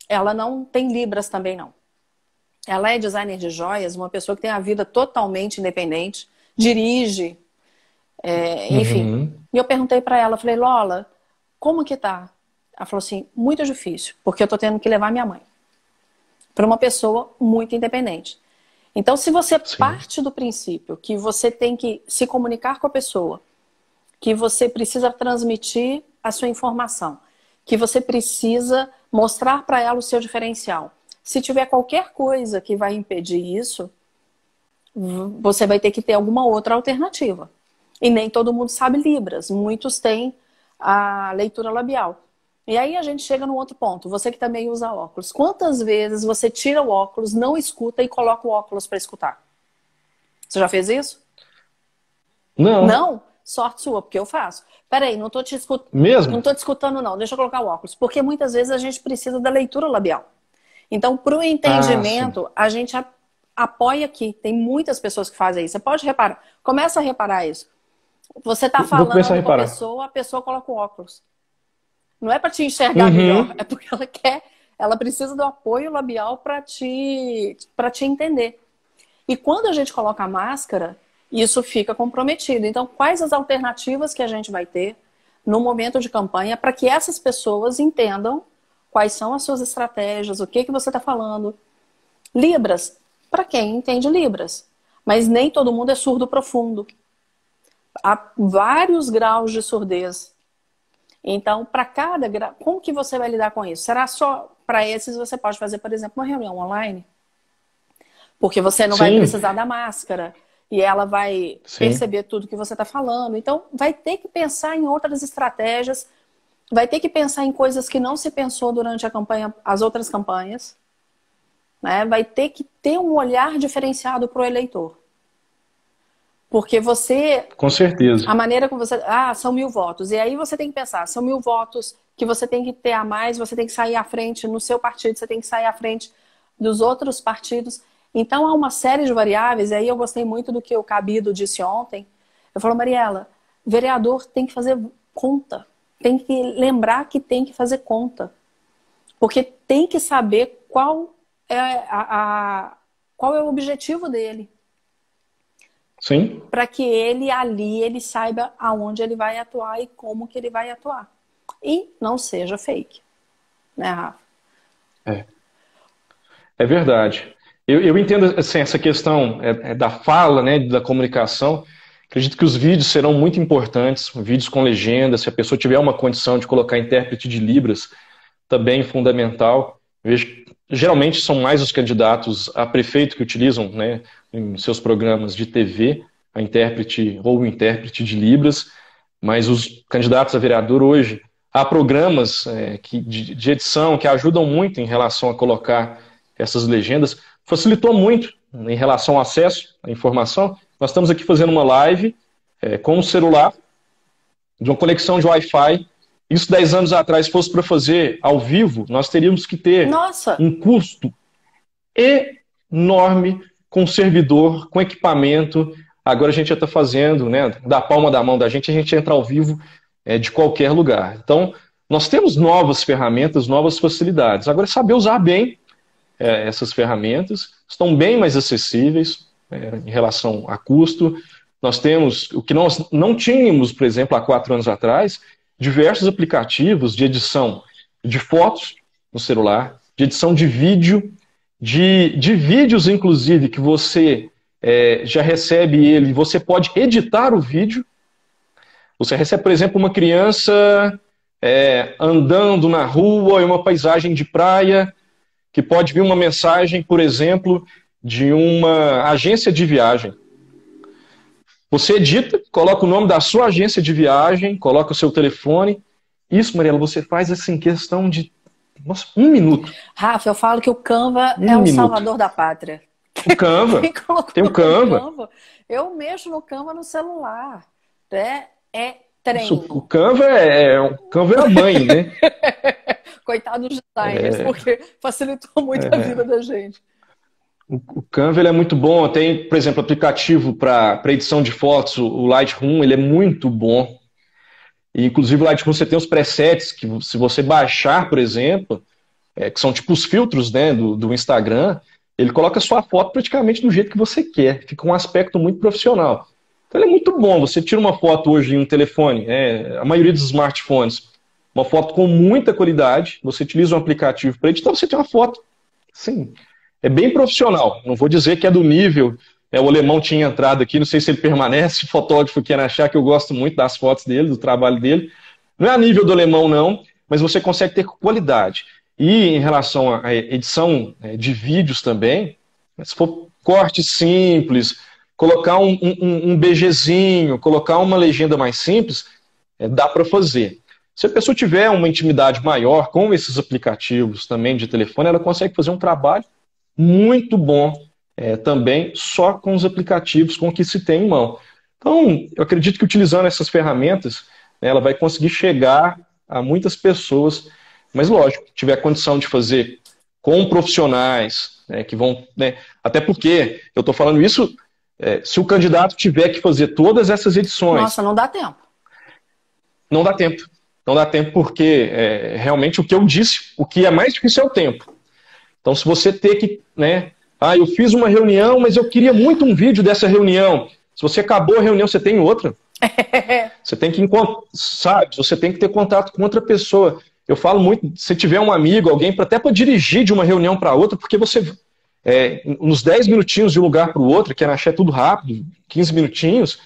Ela não tem libras também, não. Ela é designer de joias, uma pessoa que tem a vida totalmente independente, dirige, enfim. E eu perguntei para ela, falei, Lola, como que tá? Ela falou assim, muito difícil, porque eu tô tendo que levar minha mãe. Para uma pessoa muito independente. Então, se você parte do princípio que você tem que se comunicar com a pessoa, que você precisa transmitir a sua informação, que você precisa mostrar para ela o seu diferencial. Se tiver qualquer coisa que vai impedir isso, você vai ter que ter alguma outra alternativa. E nem todo mundo sabe Libras. Muitos têm a leitura labial. E aí a gente chega num outro ponto. Você que também usa óculos. Quantas vezes você tira o óculos, não escuta e coloca o óculos para escutar? Você já fez isso? Não. Não? Sorte sua, porque eu faço. Peraí, não tô te escutando. Mesmo? Não tô te escutando, não. Deixa eu colocar o óculos. Porque muitas vezes a gente precisa da leitura labial. Então, para o entendimento, a gente apoia aqui. Tem muitas pessoas que fazem isso. Você pode reparar. Começa a reparar isso. Você tá falando com a pessoa coloca o óculos. Não é para te enxergar melhor. É porque ela precisa do apoio labial para te entender. E quando a gente coloca a máscara, isso fica comprometido. Então, quais as alternativas que a gente vai ter no momento de campanha para que essas pessoas entendam quais são as suas estratégias, o que você está falando. Libras, para quem entende Libras. Mas nem todo mundo é surdo profundo. Há vários graus de surdez. Então, para cada grau, como que você vai lidar com isso? Será só para esses você pode fazer, por exemplo, uma reunião online? Porque você não vai precisar da máscara e ela vai perceber tudo que você está falando. Então, vai ter que pensar em outras estratégias, vai ter que pensar em coisas que não se pensou durante a campanha, as outras campanhas, né? Vai ter que ter um olhar diferenciado para o eleitor. Porque você... Com certeza. A maneira como você... são 1000 votos. E aí você tem que pensar, são 1000 votos que você tem que ter a mais, você tem que sair à frente no seu partido, você tem que sair à frente dos outros partidos. Então há uma série de variáveis, e aí eu gostei muito do que o Cabido disse ontem. Eu falo, Mariela, vereador tem que fazer conta. Tem que lembrar que tem que fazer conta. Porque tem que saber qual é o objetivo dele. Sim. Para que ele saiba aonde ele vai atuar e como que ele vai atuar. E não seja fake. Né, Rafa? É verdade. Eu entendo assim, essa questão da fala, né, da comunicação. Acredito que os vídeos serão muito importantes, vídeos com legenda, se a pessoa tiver uma condição de colocar intérprete de Libras, também fundamental. Vejo que geralmente são mais os candidatos a prefeito que utilizam, né, em seus programas de TV, a intérprete ou o intérprete de Libras, mas os candidatos a vereador hoje, há programas de edição que ajudam muito em relação a colocar essas legendas, facilitou muito em relação ao acesso à informação. Nós estamos aqui fazendo uma live com um celular, de uma conexão de Wi-Fi. Isso 10 anos atrás, se fosse para fazer ao vivo, nós teríamos que ter um custo enorme com servidor, com equipamento. Agora a gente já está fazendo, né, da palma da mão da gente, a gente entra ao vivo de qualquer lugar. Então, nós temos novas ferramentas, novas facilidades. Agora é saber usar bem essas ferramentas, estão bem mais acessíveis em relação a custo. Nós temos o que nós não tínhamos, por exemplo, há 4 anos atrás, diversos aplicativos de edição de fotos no celular, de edição de vídeo, de vídeos, inclusive, que você já recebe ele, você pode editar o vídeo. Você recebe, por exemplo, uma criança andando na rua em uma paisagem de praia, que pode vir uma mensagem, por exemplo, de uma agência de viagem. Você edita, coloca o nome da sua agência de viagem, coloca o seu telefone. Isso, Mariela, você faz assim, questão de 1 minuto. Rafa, eu falo que o Canva é o salvador da pátria. O Canva. Tem o Canva. Eu mexo no Canva no celular. É treino. O Canva é a mãe, né? Coitado dos designers, porque facilitou muito a vida da gente. O Canva ele é muito bom. Tem, por exemplo, aplicativo para edição de fotos, o Lightroom, ele é muito bom. E, inclusive, o Lightroom você tem os presets que, se você baixar, por exemplo, que são tipo os filtros, né, do Instagram, ele coloca a sua foto praticamente do jeito que você quer. Fica um aspecto muito profissional. Então, ele é muito bom. Você tira uma foto hoje em um telefone, a maioria dos smartphones, uma foto com muita qualidade, você utiliza um aplicativo para editar, você tem uma foto, sim, é bem profissional. Não vou dizer que é do nível, o alemão tinha entrado aqui, não sei se ele permanece, fotógrafo quer achar que eu gosto muito das fotos dele, do trabalho dele. Não é a nível do alemão, não, mas você consegue ter qualidade. E em relação à edição de vídeos também, se for corte simples, colocar um BGzinho, colocar uma legenda mais simples, dá para fazer. Se a pessoa tiver uma intimidade maior com esses aplicativos também de telefone, ela consegue fazer um trabalho muito bom também só com os aplicativos com que se tem em mão. Então, eu acredito que utilizando essas ferramentas, ela vai conseguir chegar a muitas pessoas, mas lógico, tiver condição de fazer com profissionais, que vão... até porque, eu estou falando isso, se o candidato tiver que fazer todas essas edições... Nossa, não dá tempo. Não dá tempo. Não dá tempo porque, realmente, o que eu disse, o que é mais difícil é o tempo. Então, se você ter que... eu fiz uma reunião, mas eu queria muito um vídeo dessa reunião. Se você acabou a reunião, você tem outra. Você tem que sabe? Você tem que ter contato com outra pessoa. Eu falo muito, se tiver um amigo, alguém, até para dirigir de uma reunião para outra, porque você, nos 10 minutinhos de um lugar para o outro, que na Axé é tudo rápido, 15 minutinhos,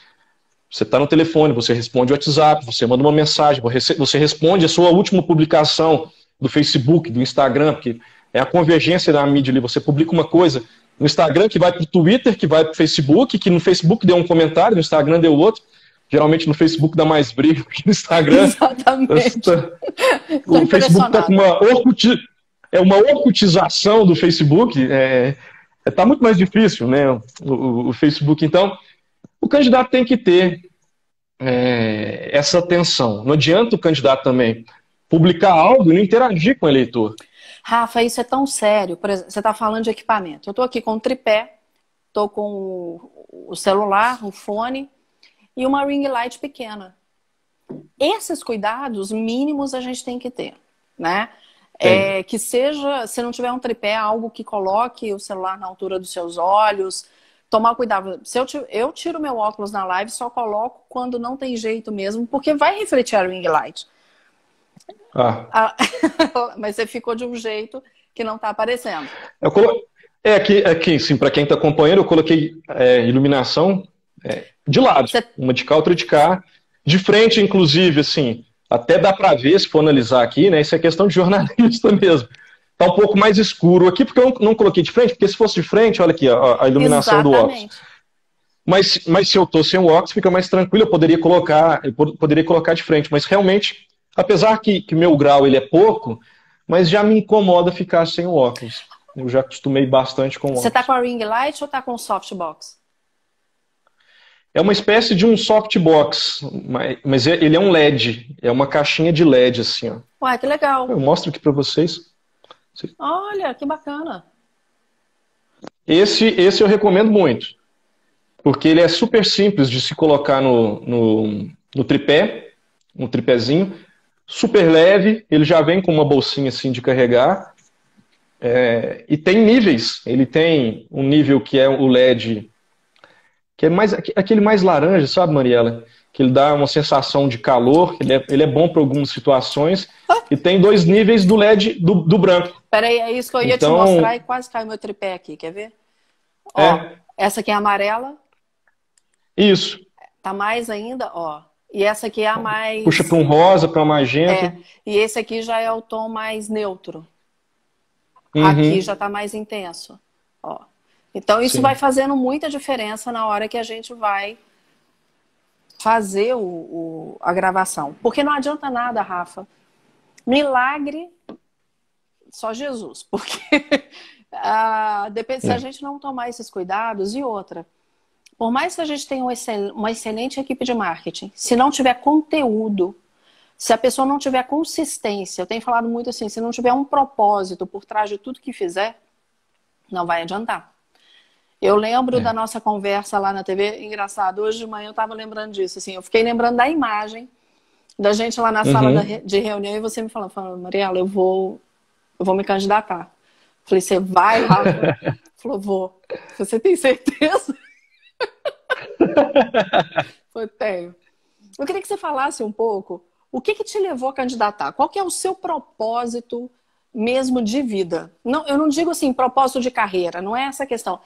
você está no telefone, você responde o WhatsApp, você manda uma mensagem, você responde a sua última publicação do Facebook, do Instagram, porque é a convergência da mídia ali. Você publica uma coisa no Instagram que vai para o Twitter, que vai para o Facebook, que no Facebook deu um comentário, no Instagram deu outro. Geralmente no Facebook dá mais briga que no Instagram. Exatamente. O Facebook está com uma orcutização do Facebook. Está muito mais difícil, né? O Facebook. Então, o candidato tem que ter essa atenção. Não adianta o candidato também publicar algo e não interagir com o eleitor. Rafa, isso é tão sério. Por exemplo, você está falando de equipamento. Eu estou aqui com um tripé, estou com o celular, o fone e uma ring light pequena. Esses cuidados mínimos a gente tem que ter, né? Que seja, se não tiver um tripé, algo que coloque o celular na altura dos seus olhos. Tomar cuidado. Se eu tiro meu óculos na live, só coloco quando não tem jeito mesmo, porque vai refletir a ring light. Mas você ficou de um jeito que não está aparecendo. Aqui, sim, para quem está acompanhando, eu coloquei iluminação de lado, uma de cá, outra de cá, de frente, inclusive, assim, até dá para ver, se for analisar aqui, né? Isso é questão de jornalista mesmo. Está um pouco mais escuro aqui, porque eu não coloquei de frente, porque se fosse de frente, olha aqui, a iluminação do óculos. Mas se eu estou sem o óculos, fica mais tranquilo, eu poderia colocar de frente, mas realmente, apesar que meu grau ele é pouco, mas já me incomoda ficar sem o óculos. Eu já acostumei bastante com o óculos. Você está com a ring light ou está com o softbox? É uma espécie de um softbox, mas ele é um LED, é uma caixinha de LED, assim, ó. Ué, que legal. Eu mostro aqui para vocês. Olha, que bacana. Esse eu recomendo muito, porque ele é super simples de se colocar no tripé, um tripézinho, super leve, ele já vem com uma bolsinha assim de carregar, e tem níveis. Ele tem um nível que é o LED, que é aquele mais laranja, sabe, Mariela? que ele dá uma sensação de calor, ele é bom para algumas situações, e tem 2 níveis do LED do branco. Peraí, é isso que eu ia te mostrar e quase caiu meu tripé aqui, quer ver? Ó, essa aqui é amarela. Isso. Tá mais ainda, ó. E essa aqui é a mais... Puxa para um rosa, para um magenta. E esse aqui já é o tom mais neutro. Aqui já tá mais intenso. Ó. Então isso vai fazendo muita diferença na hora que a gente vai fazer a gravação. Porque não adianta nada, Rafa. Milagre, só Jesus. Porque depende se a gente não tomar esses cuidados. E outra, por mais que a gente tenha uma excelente equipe de marketing, se não tiver conteúdo, se a pessoa não tiver consistência, eu tenho falado muito assim, se não tiver um propósito por trás de tudo que fizer, não vai adiantar. Eu lembro da nossa conversa lá na TV, engraçado, hoje de manhã eu estava lembrando disso, assim, eu fiquei lembrando da imagem da gente lá na sala de reunião e você me falando, Mariela, eu vou me candidatar. Falei, você vai, Rafa? Falou, vou. Você tem certeza? Foi, tenho. Eu queria que você falasse um pouco o que te levou a candidatar? Qual que é o seu propósito mesmo de vida? Não, eu não digo assim, propósito de carreira, não é essa a questão.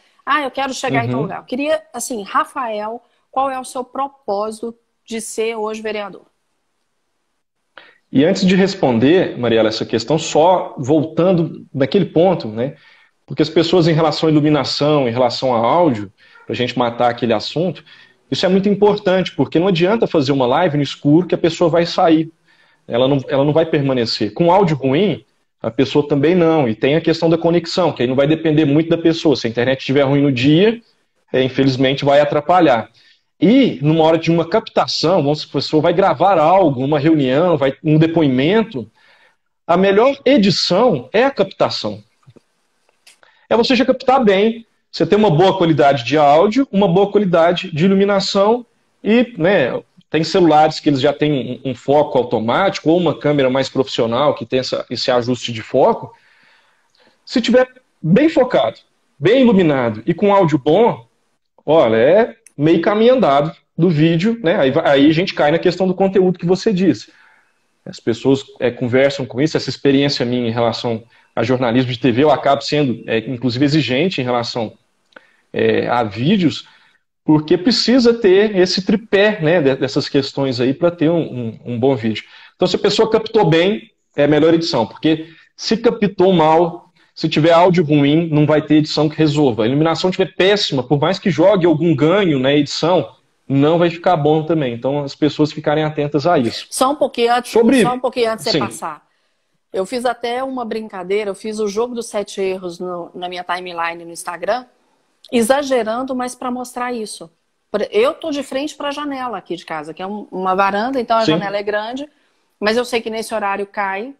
Eu quero chegar em tal lugar. Eu queria, assim, Rafael, qual é o seu propósito de ser hoje vereador? E antes de responder, Mariela, essa questão, só voltando naquele ponto, né? Porque as pessoas em relação à iluminação, em relação ao áudio, para a gente matar aquele assunto, isso é muito importante, porque não adianta fazer uma live no escuro que a pessoa vai sair. Ela não vai permanecer. Com áudio ruim, a pessoa também não. E tem a questão da conexão, que aí não vai depender muito da pessoa. Se a internet estiver ruim no dia, infelizmente vai atrapalhar. E numa hora de uma captação, vamos supor, a pessoa vai gravar algo, uma reunião, um depoimento, a melhor edição é a captação. É você já captar bem, você ter uma boa qualidade de áudio, uma boa qualidade de iluminação e, né, tem celulares que eles já têm um foco automático ou uma câmera mais profissional que tem esse ajuste de foco. Se tiver bem focado, bem iluminado e com áudio bom, olha, é meio caminho andado do vídeo, né? Aí a gente cai na questão do conteúdo que você disse. As pessoas conversam com isso, essa experiência minha em relação a jornalismo de TV, eu acabo sendo, inclusive, exigente em relação a vídeos, porque precisa ter esse tripé, né, dessas questões aí para ter um bom vídeo. Então, se a pessoa captou bem, é a melhor edição, porque se captou mal, se tiver áudio ruim, não vai ter edição que resolva. A iluminação estiver péssima, por mais que jogue algum ganho na edição, não vai ficar bom também. Então, as pessoas ficarem atentas a isso. Só um pouquinho antes, de você passar. Eu fiz até uma brincadeira, eu fiz o jogo dos 7 erros na minha timeline no Instagram, exagerando, mas para mostrar isso. Eu tô de frente para a janela aqui de casa, que é uma varanda, então a janela é grande, mas eu sei que nesse horário cai,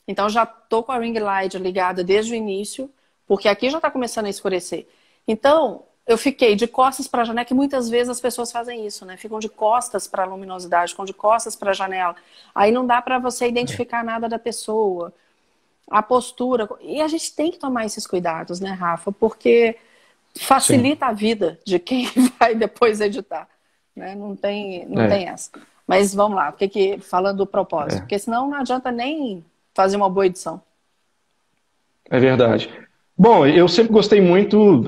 então já tô com a ring light ligada desde o início, porque aqui já tá começando a escurecer. Então, eu fiquei de costas para a janela, que muitas vezes as pessoas fazem isso, né? Ficam de costas para a luminosidade, ficam de costas para a janela. Aí não dá para você identificar nada da pessoa, a postura. E a gente tem que tomar esses cuidados, né, Rafa? Porque facilita a vida de quem vai depois editar, né? Não tem essa. Mas vamos lá, falando do propósito, porque senão não adianta nem fazer uma boa edição. É verdade. Bom, eu sempre gostei muito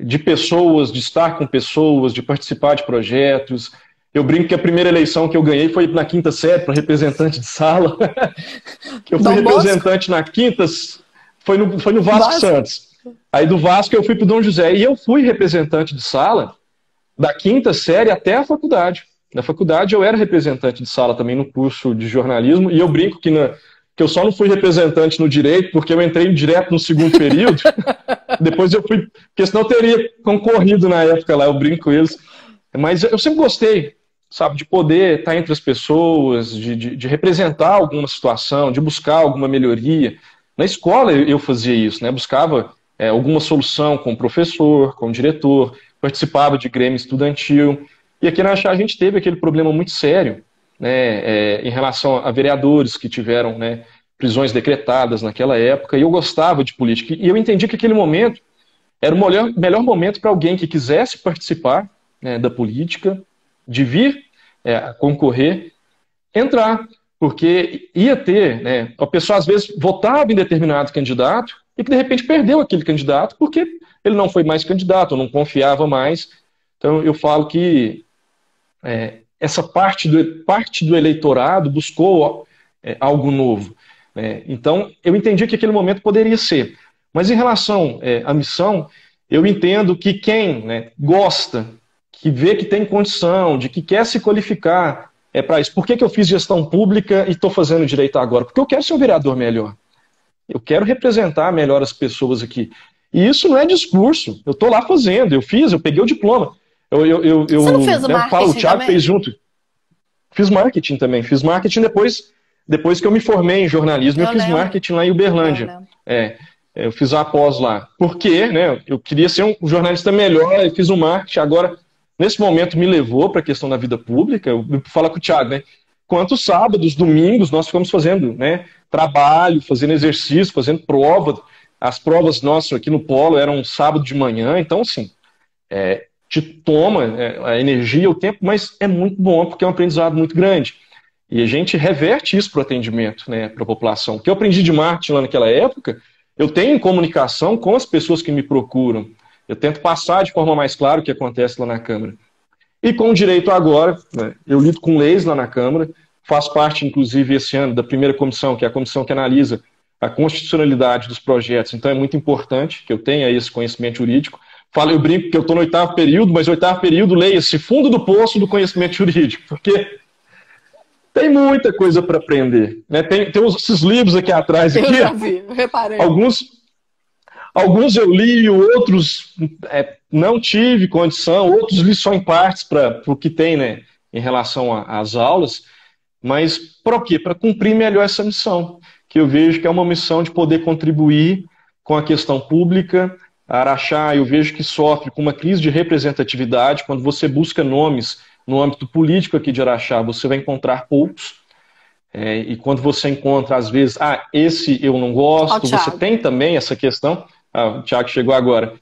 de pessoas, de estar com pessoas, de participar de projetos. Eu brinco que a primeira eleição que eu ganhei foi na quinta série, para representante de sala. Que eu fui representante na quinta, foi no Vasco Santos. Aí do Vasco eu fui para o Dom José. E eu fui representante de sala da quinta série até a faculdade. Na faculdade eu era representante de sala também no curso de jornalismo. E eu brinco que eu só não fui representante no direito porque eu entrei direto no segundo período. Depois eu fui, porque senão eu teria concorrido na época lá, eu brinco com eles. Mas eu sempre gostei, sabe, de poder estar entre as pessoas, de representar alguma situação, de buscar alguma melhoria. Na escola eu fazia isso, né? Buscava alguma solução com o professor, com o diretor, participava de grêmio estudantil. E aqui na Achá a gente teve aquele problema muito sério, né, em relação a vereadores que tiveram, né, prisões decretadas naquela época, e eu gostava de política. E eu entendi que aquele momento era o melhor momento para alguém que quisesse participar, né, da política, de vir a concorrer, entrar. Porque ia ter, né, a pessoa às vezes votava em determinado candidato e que de repente perdeu aquele candidato porque ele não foi mais candidato, ou não confiava mais. Então eu falo que essa parte do eleitorado buscou algo novo. Né? Então eu entendi que aquele momento poderia ser. Mas em relação à missão, eu entendo que quem, né, gosta, que vê que tem condição, de que quer se qualificar, para isso. Por que eu fiz gestão pública e estou fazendo direito agora? Porque eu quero ser um vereador melhor. Eu quero representar melhor as pessoas aqui. E isso não é discurso. Eu estou lá fazendo. Eu peguei o diploma. Você não fez o marketing o Thiago também? fez junto. Fiz marketing também. Fiz marketing depois que eu me formei em jornalismo. Eu fiz marketing lá em Uberlândia. Eu fiz a pós lá. Porque, né, eu queria ser um jornalista melhor. Eu fiz o marketing. Agora, nesse momento, me levou para a questão da vida pública. Eu falo com o Thiago, né? Quantos sábados, domingos, nós ficamos fazendo, né, trabalho, fazendo exercício, fazendo prova. As provas nossas aqui no Polo eram sábado de manhã. Então, assim, te toma a energia, o tempo, mas é muito bom, porque é um aprendizado muito grande. E a gente reverte isso para o atendimento, né, para a população. O que eu aprendi de marketing lá naquela época, eu tenho em comunicação com as pessoas que me procuram. Eu tento passar de forma mais clara o que acontece lá na Câmara. E com o direito agora, né, eu lido com leis lá na Câmara, faço parte, inclusive, esse ano, da primeira comissão, que é a comissão que analisa a constitucionalidade dos projetos. Então é muito importante que eu tenha esse conhecimento jurídico. Eu brinco que eu estou no 8º período, mas o 8º período, leia-se fundo do poço do conhecimento jurídico, porque tem muita coisa para aprender. Né? Tem esses livros aqui atrás. Eu já vi, eu reparei. Alguns eu li, outros não tive condição, outros li só em partes para o que tem, né, em relação às aulas. Mas para o quê? Para cumprir melhor essa missão, que eu vejo que é uma missão de poder contribuir com a questão pública. A Araxá, eu vejo que sofre com uma crise de representatividade. Quando você busca nomes no âmbito político aqui de Araxá, você vai encontrar poucos. E quando você encontra, às vezes, esse eu não gosto, você tem também essa questão. O Thiago chegou agora.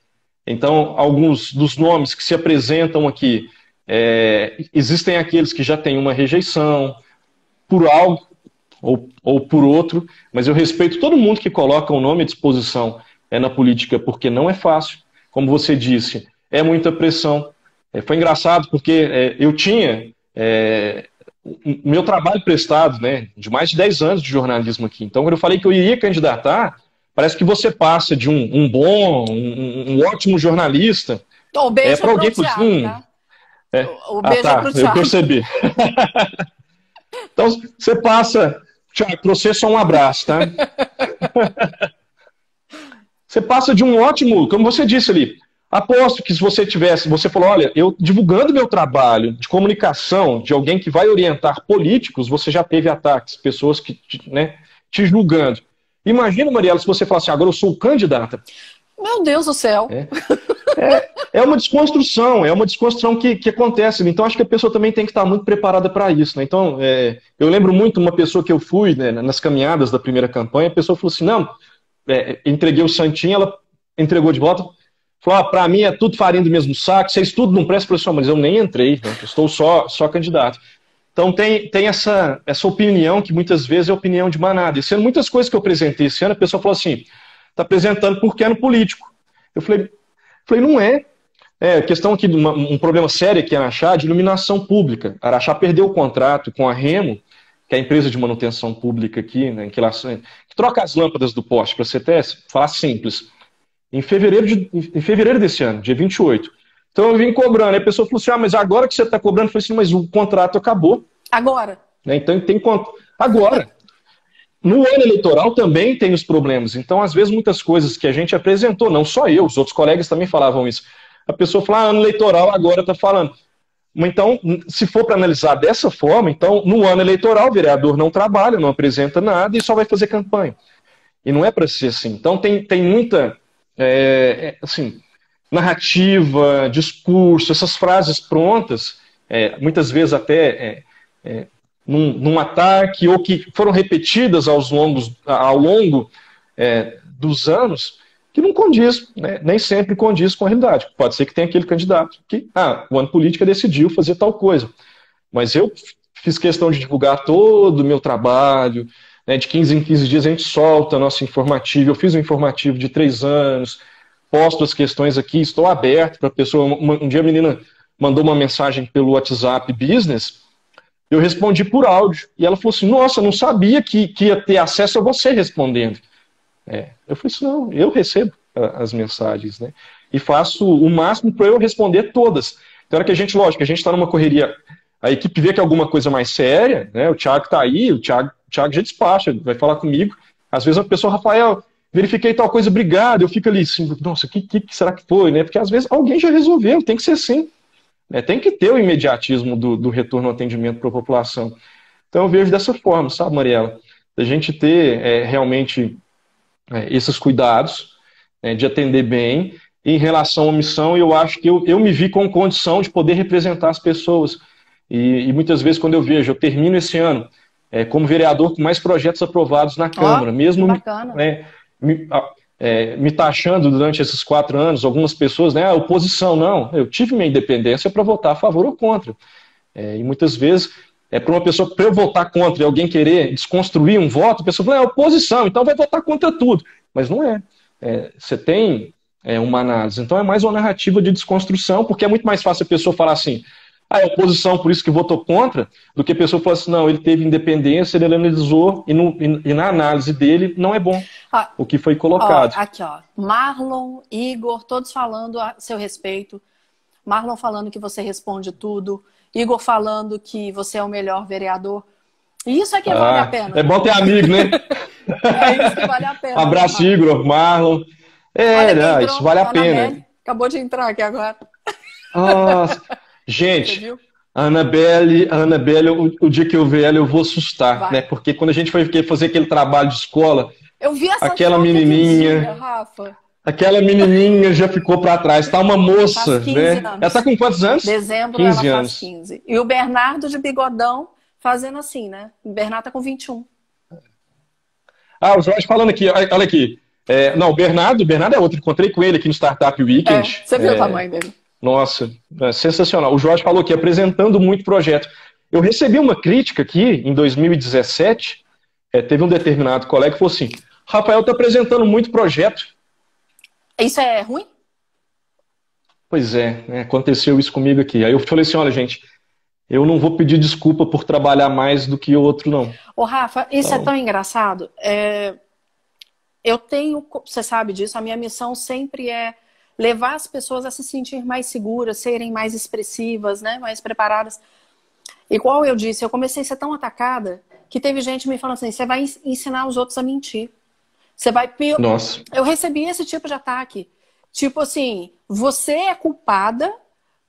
Então, alguns dos nomes que se apresentam aqui, existem aqueles que já têm uma rejeição por algo ou por outro, mas eu respeito todo mundo que coloca o nome à disposição na política, porque não é fácil. Como você disse, é muita pressão. Foi engraçado porque eu tinha o meu trabalho prestado, né, de mais de 10 anos de jornalismo aqui. Então, quando eu falei que eu iria candidatar, parece que você passa de um bom, um ótimo jornalista para alguém que tá? O beijo é pro Thiago. Eu percebi. Então, você passa... Thiago, para você só um abraço, tá? Você passa de um ótimo, como você disse ali, aposto que se você falou, olha, eu divulgando meu trabalho de comunicação, de alguém que vai orientar políticos, você já teve ataques, pessoas que te julgando. Imagina, Mariela, se você falasse, agora eu sou candidata. Meu Deus do céu. É uma desconstrução que acontece. Então, acho que a pessoa também tem que estar muito preparada para isso. Né? Então, eu lembro muito uma pessoa que eu fui, né, nas caminhadas da primeira campanha, a pessoa falou assim, não, entreguei o santinho, ela entregou de volta, falou, para mim é tudo farinha do mesmo saco, vocês tudo não prestam, professor, mas eu nem entrei, né? Eu estou só candidato. Então tem essa opinião que muitas vezes é opinião de manada. E sendo muitas coisas que eu apresentei esse ano, a pessoa falou assim, está apresentando porque é no político. Eu falei não é. Questão aqui de um problema sério aqui em Araxá, de iluminação pública. A Araxá perdeu o contrato com a Remo, que é a empresa de manutenção pública aqui, né, que troca as lâmpadas do poste para a CTS, falar simples, em fevereiro desse ano, dia 28. Então eu vim cobrando, aí a pessoa falou assim, mas agora que você está cobrando, eu falei assim, mas o contrato acabou. Agora? Né, então tem agora. No ano eleitoral também tem os problemas, então às vezes muitas coisas que a gente apresentou, não só eu, os outros colegas também falavam isso, a pessoa fala, ano eleitoral agora está falando. Então, se for para analisar dessa forma, então, no ano eleitoral, o vereador não trabalha, não apresenta nada e só vai fazer campanha. E não é para ser assim. Então, tem muita narrativa, discurso, essas frases prontas, muitas vezes até num ataque, ou que foram repetidas ao longo dos anos, que não condiz, né? Nem sempre condiz com a realidade. Pode ser que tenha aquele candidato que, o ano político decidiu fazer tal coisa. Mas eu fiz questão de divulgar todo o meu trabalho, né, de 15 em 15 dias a gente solta nosso informativo. Eu fiz um informativo de 3 anos, posto as questões aqui, estou aberto para a pessoa. Um dia a menina mandou uma mensagem pelo WhatsApp Business, eu respondi por áudio, e ela falou assim, nossa, eu não sabia que ia ter acesso a você respondendo. Eu falei assim, não, eu recebo as mensagens, né? E faço o máximo para eu responder todas. Então, era que a gente, lógico, a gente está numa correria, a equipe vê que é alguma coisa mais séria, né? O Thiago está aí, o Thiago já despacha, vai falar comigo. Às vezes a pessoa, Rafael, verifiquei tal coisa, obrigado. Eu fico ali assim, nossa, o que será que foi, né? Porque às vezes alguém já resolveu, tem que ser assim. Né? Tem que ter o imediatismo do retorno ao atendimento para a população. Então eu vejo dessa forma, sabe, Mariela? A gente ter realmente esses cuidados, né, de atender bem. Em relação à missão, eu acho que eu me vi com condição de poder representar as pessoas. E muitas vezes, quando eu vejo, eu termino esse ano como vereador com mais projetos aprovados na Câmara, mesmo me taxando durante esses 4 anos, algumas pessoas, né, a oposição, não, eu tive minha independência para votar a favor ou contra. E muitas vezes, para uma pessoa, para eu votar contra e alguém querer desconstruir um voto, a pessoa fala, é oposição, então vai votar contra tudo. Mas não é. Você tem uma análise. Então é mais uma narrativa de desconstrução, porque é muito mais fácil a pessoa falar assim, é oposição, por isso que votou contra, do que a pessoa falar assim, não, ele teve independência, ele analisou, e na análise dele não é bom o que foi colocado. Aqui, ó, Marlon, Igor, todos falando a seu respeito. Marlon falando que você responde tudo. Igor falando que você é o melhor vereador. E isso é que vale a pena. É bom ter amigo, né? É isso que vale a pena. Abraço, né, Igor, Marlon. Isso vale a pena. Acabou de entrar aqui agora. Nossa. Gente, a Anabelle, o dia que eu ver ela, eu vou assustar, né? Porque quando a gente foi fazer aquele trabalho de escola, eu vi essa aquela menininha, dia, Rafa. Aquela menininha já ficou para trás. Tá uma moça, né? Anos. Ela tá com quantos anos? Dezembro 15 ela anos. faz 15. E o Bernardo de bigodão fazendo assim, né? O Bernardo tá com 21. O Jorge falando aqui, olha aqui. Não, o Bernardo é outro. Encontrei com ele aqui no Startup Weekend. Você viu o tamanho dele? Nossa, sensacional. O Jorge falou aqui, apresentando muito projeto. Eu recebi uma crítica aqui em 2017. Teve um determinado colega que falou assim: Rafael tá apresentando muito projeto. Isso é ruim? Pois aconteceu isso comigo aqui. Aí eu falei assim, olha, gente, eu não vou pedir desculpa por trabalhar mais do que outro, não. Ô, Rafa, isso é tão engraçado. Eu tenho, você sabe disso, a minha missão sempre é levar as pessoas a se sentir mais seguras, serem mais expressivas, né, mais preparadas. Igual eu disse, eu comecei a ser tão atacada que teve gente me falando assim, você vai ensinar os outros a mentir. Você vai... Nossa. Eu recebi esse tipo de ataque. Tipo assim, você é culpada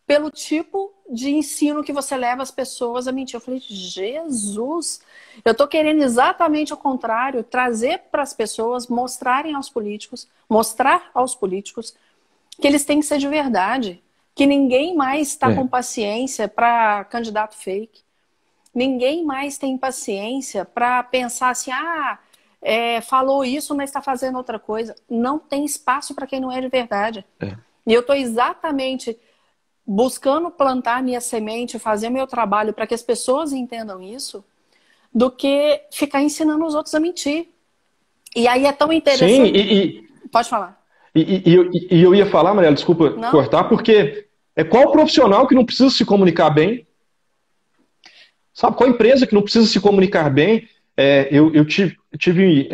pelo tipo de ensino que você leva as pessoas a mentir. Eu falei, Jesus, eu tô querendo exatamente o contrário, trazer para as pessoas, mostrar aos políticos que eles têm que ser de verdade, que ninguém mais está com paciência para candidato fake. Ninguém mais tem paciência para pensar assim, falou isso, mas está fazendo outra coisa. Não tem espaço para quem não é de verdade. E eu estou exatamente buscando plantar minha semente, fazer meu trabalho para que as pessoas entendam isso, do que ficar ensinando os outros a mentir. E aí é tão interessante... Sim, Pode falar. E eu ia falar, Mariela, desculpa cortar, porque qual profissional que não precisa se comunicar bem? Sabe, qual empresa que não precisa se comunicar bem? Eu tive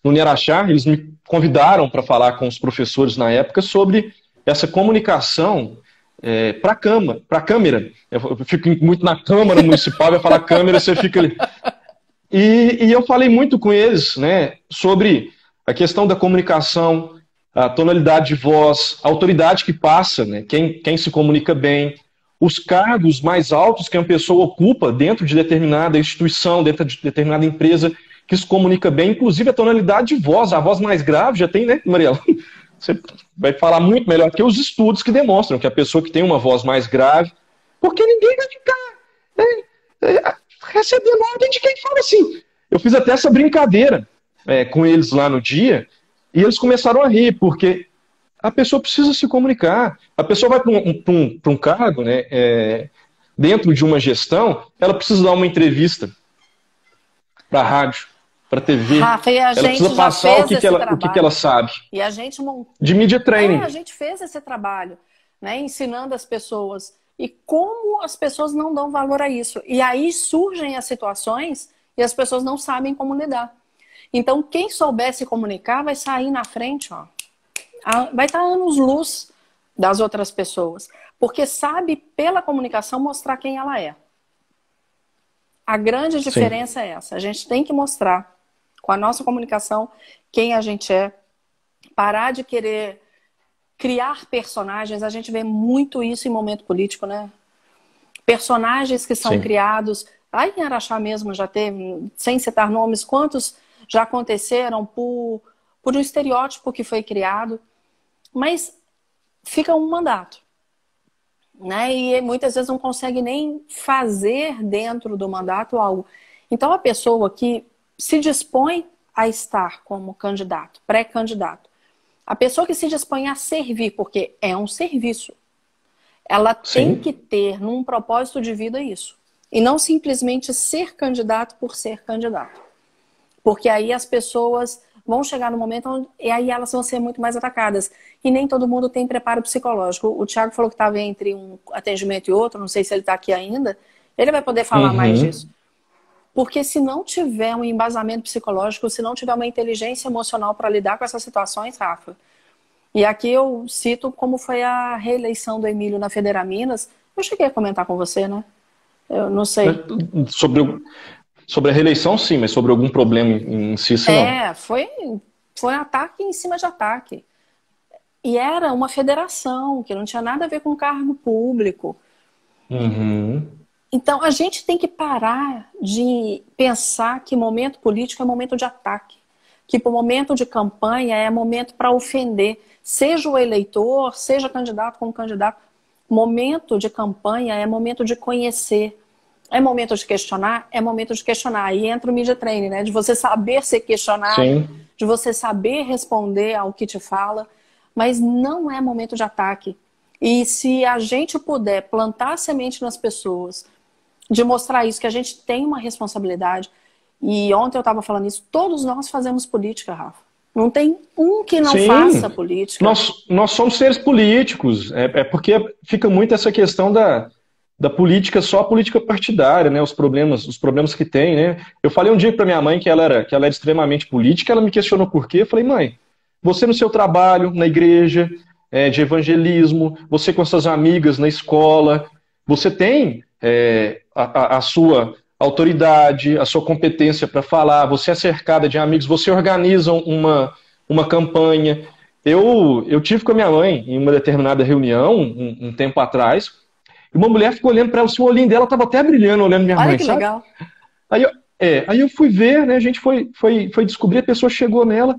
no Niaraxá, eles me convidaram para falar com os professores na época sobre essa comunicação para a Câmara. Eu fico muito na Câmara Municipal, vai falar Câmara, você fica ali. E eu falei muito com eles, né, sobre a questão da comunicação, a tonalidade de voz, a autoridade que passa, né, quem se comunica bem, os cargos mais altos que uma pessoa ocupa dentro de determinada instituição, dentro de determinada empresa, que se comunica bem, inclusive a tonalidade de voz, a voz mais grave já tem, né, Mariela? Você vai falar muito melhor que os estudos que demonstram que a pessoa que tem uma voz mais grave, porque ninguém vai ficar recebendo ordem de quem fala assim. Eu fiz até essa brincadeira com eles lá no dia, e eles começaram a rir, porque a pessoa precisa se comunicar. A pessoa vai para um cargo, né, dentro de uma gestão, ela precisa dar uma entrevista para a rádio, para a TV. Rafa, e a Ela gente precisa já passar fez o que esse que ela trabalho. sabe. E a gente montou. De media training. A gente fez esse trabalho, né, ensinando as pessoas. E como as pessoas não dão valor a isso. E aí surgem as situações e as pessoas não sabem como lidar. Então, quem souber se comunicar vai sair na frente, ó. Vai estar anos-luz das outras pessoas. Porque sabe, pela comunicação, mostrar quem ela é. A grande diferença é essa. A gente tem que mostrar, com a nossa comunicação, quem a gente é. Parar de querer criar personagens. A gente vê muito isso em momento político, né? Personagens que são criados. Aí em Araxá mesmo já teve, sem citar nomes, quantos já aconteceram por um estereótipo que foi criado. Mas fica um mandato, né? E muitas vezes não consegue nem fazer dentro do mandato algo. Então a pessoa que se dispõe a estar como candidato, pré-candidato, a pessoa que se dispõe a servir, porque é um serviço, ela tem que ter num propósito de vida isso. E não simplesmente ser candidato por ser candidato. Porque aí as pessoas vão chegar no momento onde, e aí elas vão ser muito mais atacadas. E nem todo mundo tem preparo psicológico. O Thiago falou que estava entre um atendimento e outro, não sei se ele está aqui ainda. Ele vai poder falar mais disso. Porque se não tiver um embasamento psicológico, se não tiver uma inteligência emocional para lidar com essas situações, Rafa. E aqui eu cito como foi a reeleição do Emílio na Federaminas. Eu cheguei a comentar com você, né? Eu não sei. Sobre a reeleição, sim, mas sobre algum problema em si, não. Foi ataque em cima de ataque. E era uma federação, que não tinha nada a ver com cargo público. Então, a gente tem que parar de pensar que momento político é momento de ataque. Que o momento de campanha é momento para ofender. Seja o eleitor, seja candidato como candidato. Momento de campanha é momento de conhecer. É momento de questionar? É momento de questionar. Aí entra o media training, né? De você saber ser questionado, de você saber responder ao que te fala. Mas não é momento de ataque. E se a gente puder plantar a semente nas pessoas, de mostrar isso, que a gente tem uma responsabilidade. E ontem eu estava falando isso, todos nós fazemos política, Rafa. Não tem um que não faça política. Nós somos seres políticos. É porque fica muito essa questão da política, só a política partidária, né? Os problemas que tem, né? Eu falei um dia para minha mãe que ela era extremamente política, ela me questionou por quê. Eu falei, mãe, você no seu trabalho, na igreja, de evangelismo, você com as suas amigas na escola, você tem a sua autoridade, a sua competência para falar, você é cercada de amigos, você organiza uma campanha. Eu tive com a minha mãe em uma determinada reunião, um tempo atrás, e uma mulher ficou olhando para ela, assim, o olhinho dela estava até brilhando olhando minha mãe, que sabe? Legal. Aí eu fui ver, né, a gente foi descobrir, a pessoa chegou nela.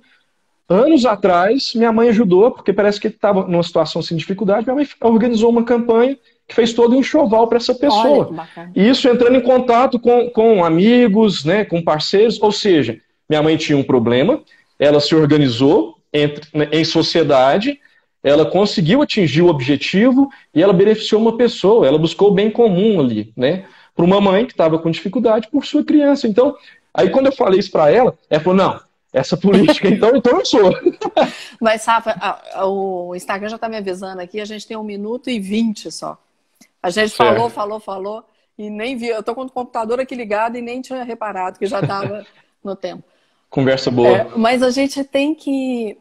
Anos atrás, minha mãe ajudou, porque parece que estava numa situação sem dificuldade, minha mãe organizou uma campanha que fez todo um enxoval para essa pessoa. E isso entrando em contato com amigos, né, com parceiros, ou seja, minha mãe tinha um problema, ela se organizou em sociedade, ela conseguiu atingir o objetivo e ela beneficiou uma pessoa, ela buscou o bem comum ali, né, para uma mãe que estava com dificuldade por sua criança. Então, aí quando eu falei isso para ela falou, não, essa política, então eu sou. Mas, Rafa, o Instagram já está me avisando aqui, a gente tem 1 minuto e 20 só. A gente falou, e nem vi. Eu tô com o computador aqui ligado e nem tinha reparado que já estava no tempo. Conversa boa. Mas a gente tem que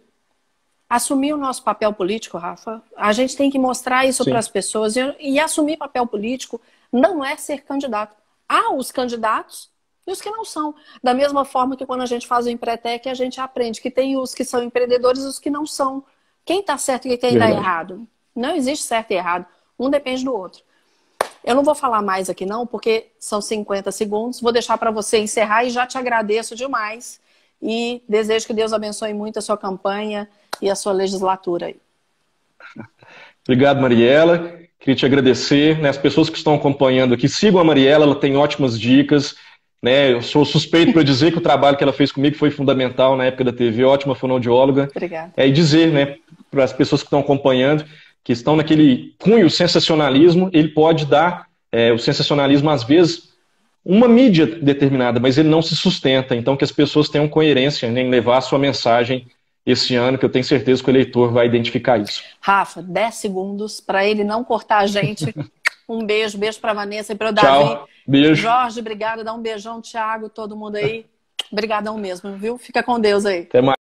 assumir o nosso papel político, Rafa. A gente tem que mostrar isso para as pessoas. E assumir papel político não é ser candidato. Há os candidatos e os que não são. Da mesma forma que quando a gente faz o Empretec, a gente aprende que tem os que são empreendedores e os que não são. Quem está certo e quem está errado? Não existe certo e errado. Um depende do outro. Eu não vou falar mais aqui não, porque são 50 segundos. Vou deixar para você encerrar e já te agradeço demais. E desejo que Deus abençoe muito a sua campanha e a sua legislatura aí. Obrigado, Mariela. Queria te agradecer, né? As pessoas que estão acompanhando aqui, sigam a Mariela, ela tem ótimas dicas, né? Eu sou suspeito para dizer que o trabalho que ela fez comigo foi fundamental na época da TV, ótima fonoaudióloga. Obrigada. E dizer, né? para as pessoas que estão acompanhando, que estão naquele cunho sensacionalismo, ele pode dar o sensacionalismo, às vezes, uma mídia determinada, mas ele não se sustenta. Então, que as pessoas tenham coerência em levar a sua mensagem esse ano, que eu tenho certeza que o eleitor vai identificar isso. Rafa, 10 segundos para ele não cortar a gente. Um beijo para a Vanessa e para o Davi. Tchau, beijo. Jorge, obrigada. Dá um beijão, Thiago, todo mundo aí. Obrigadão mesmo, viu? Fica com Deus aí. Até mais.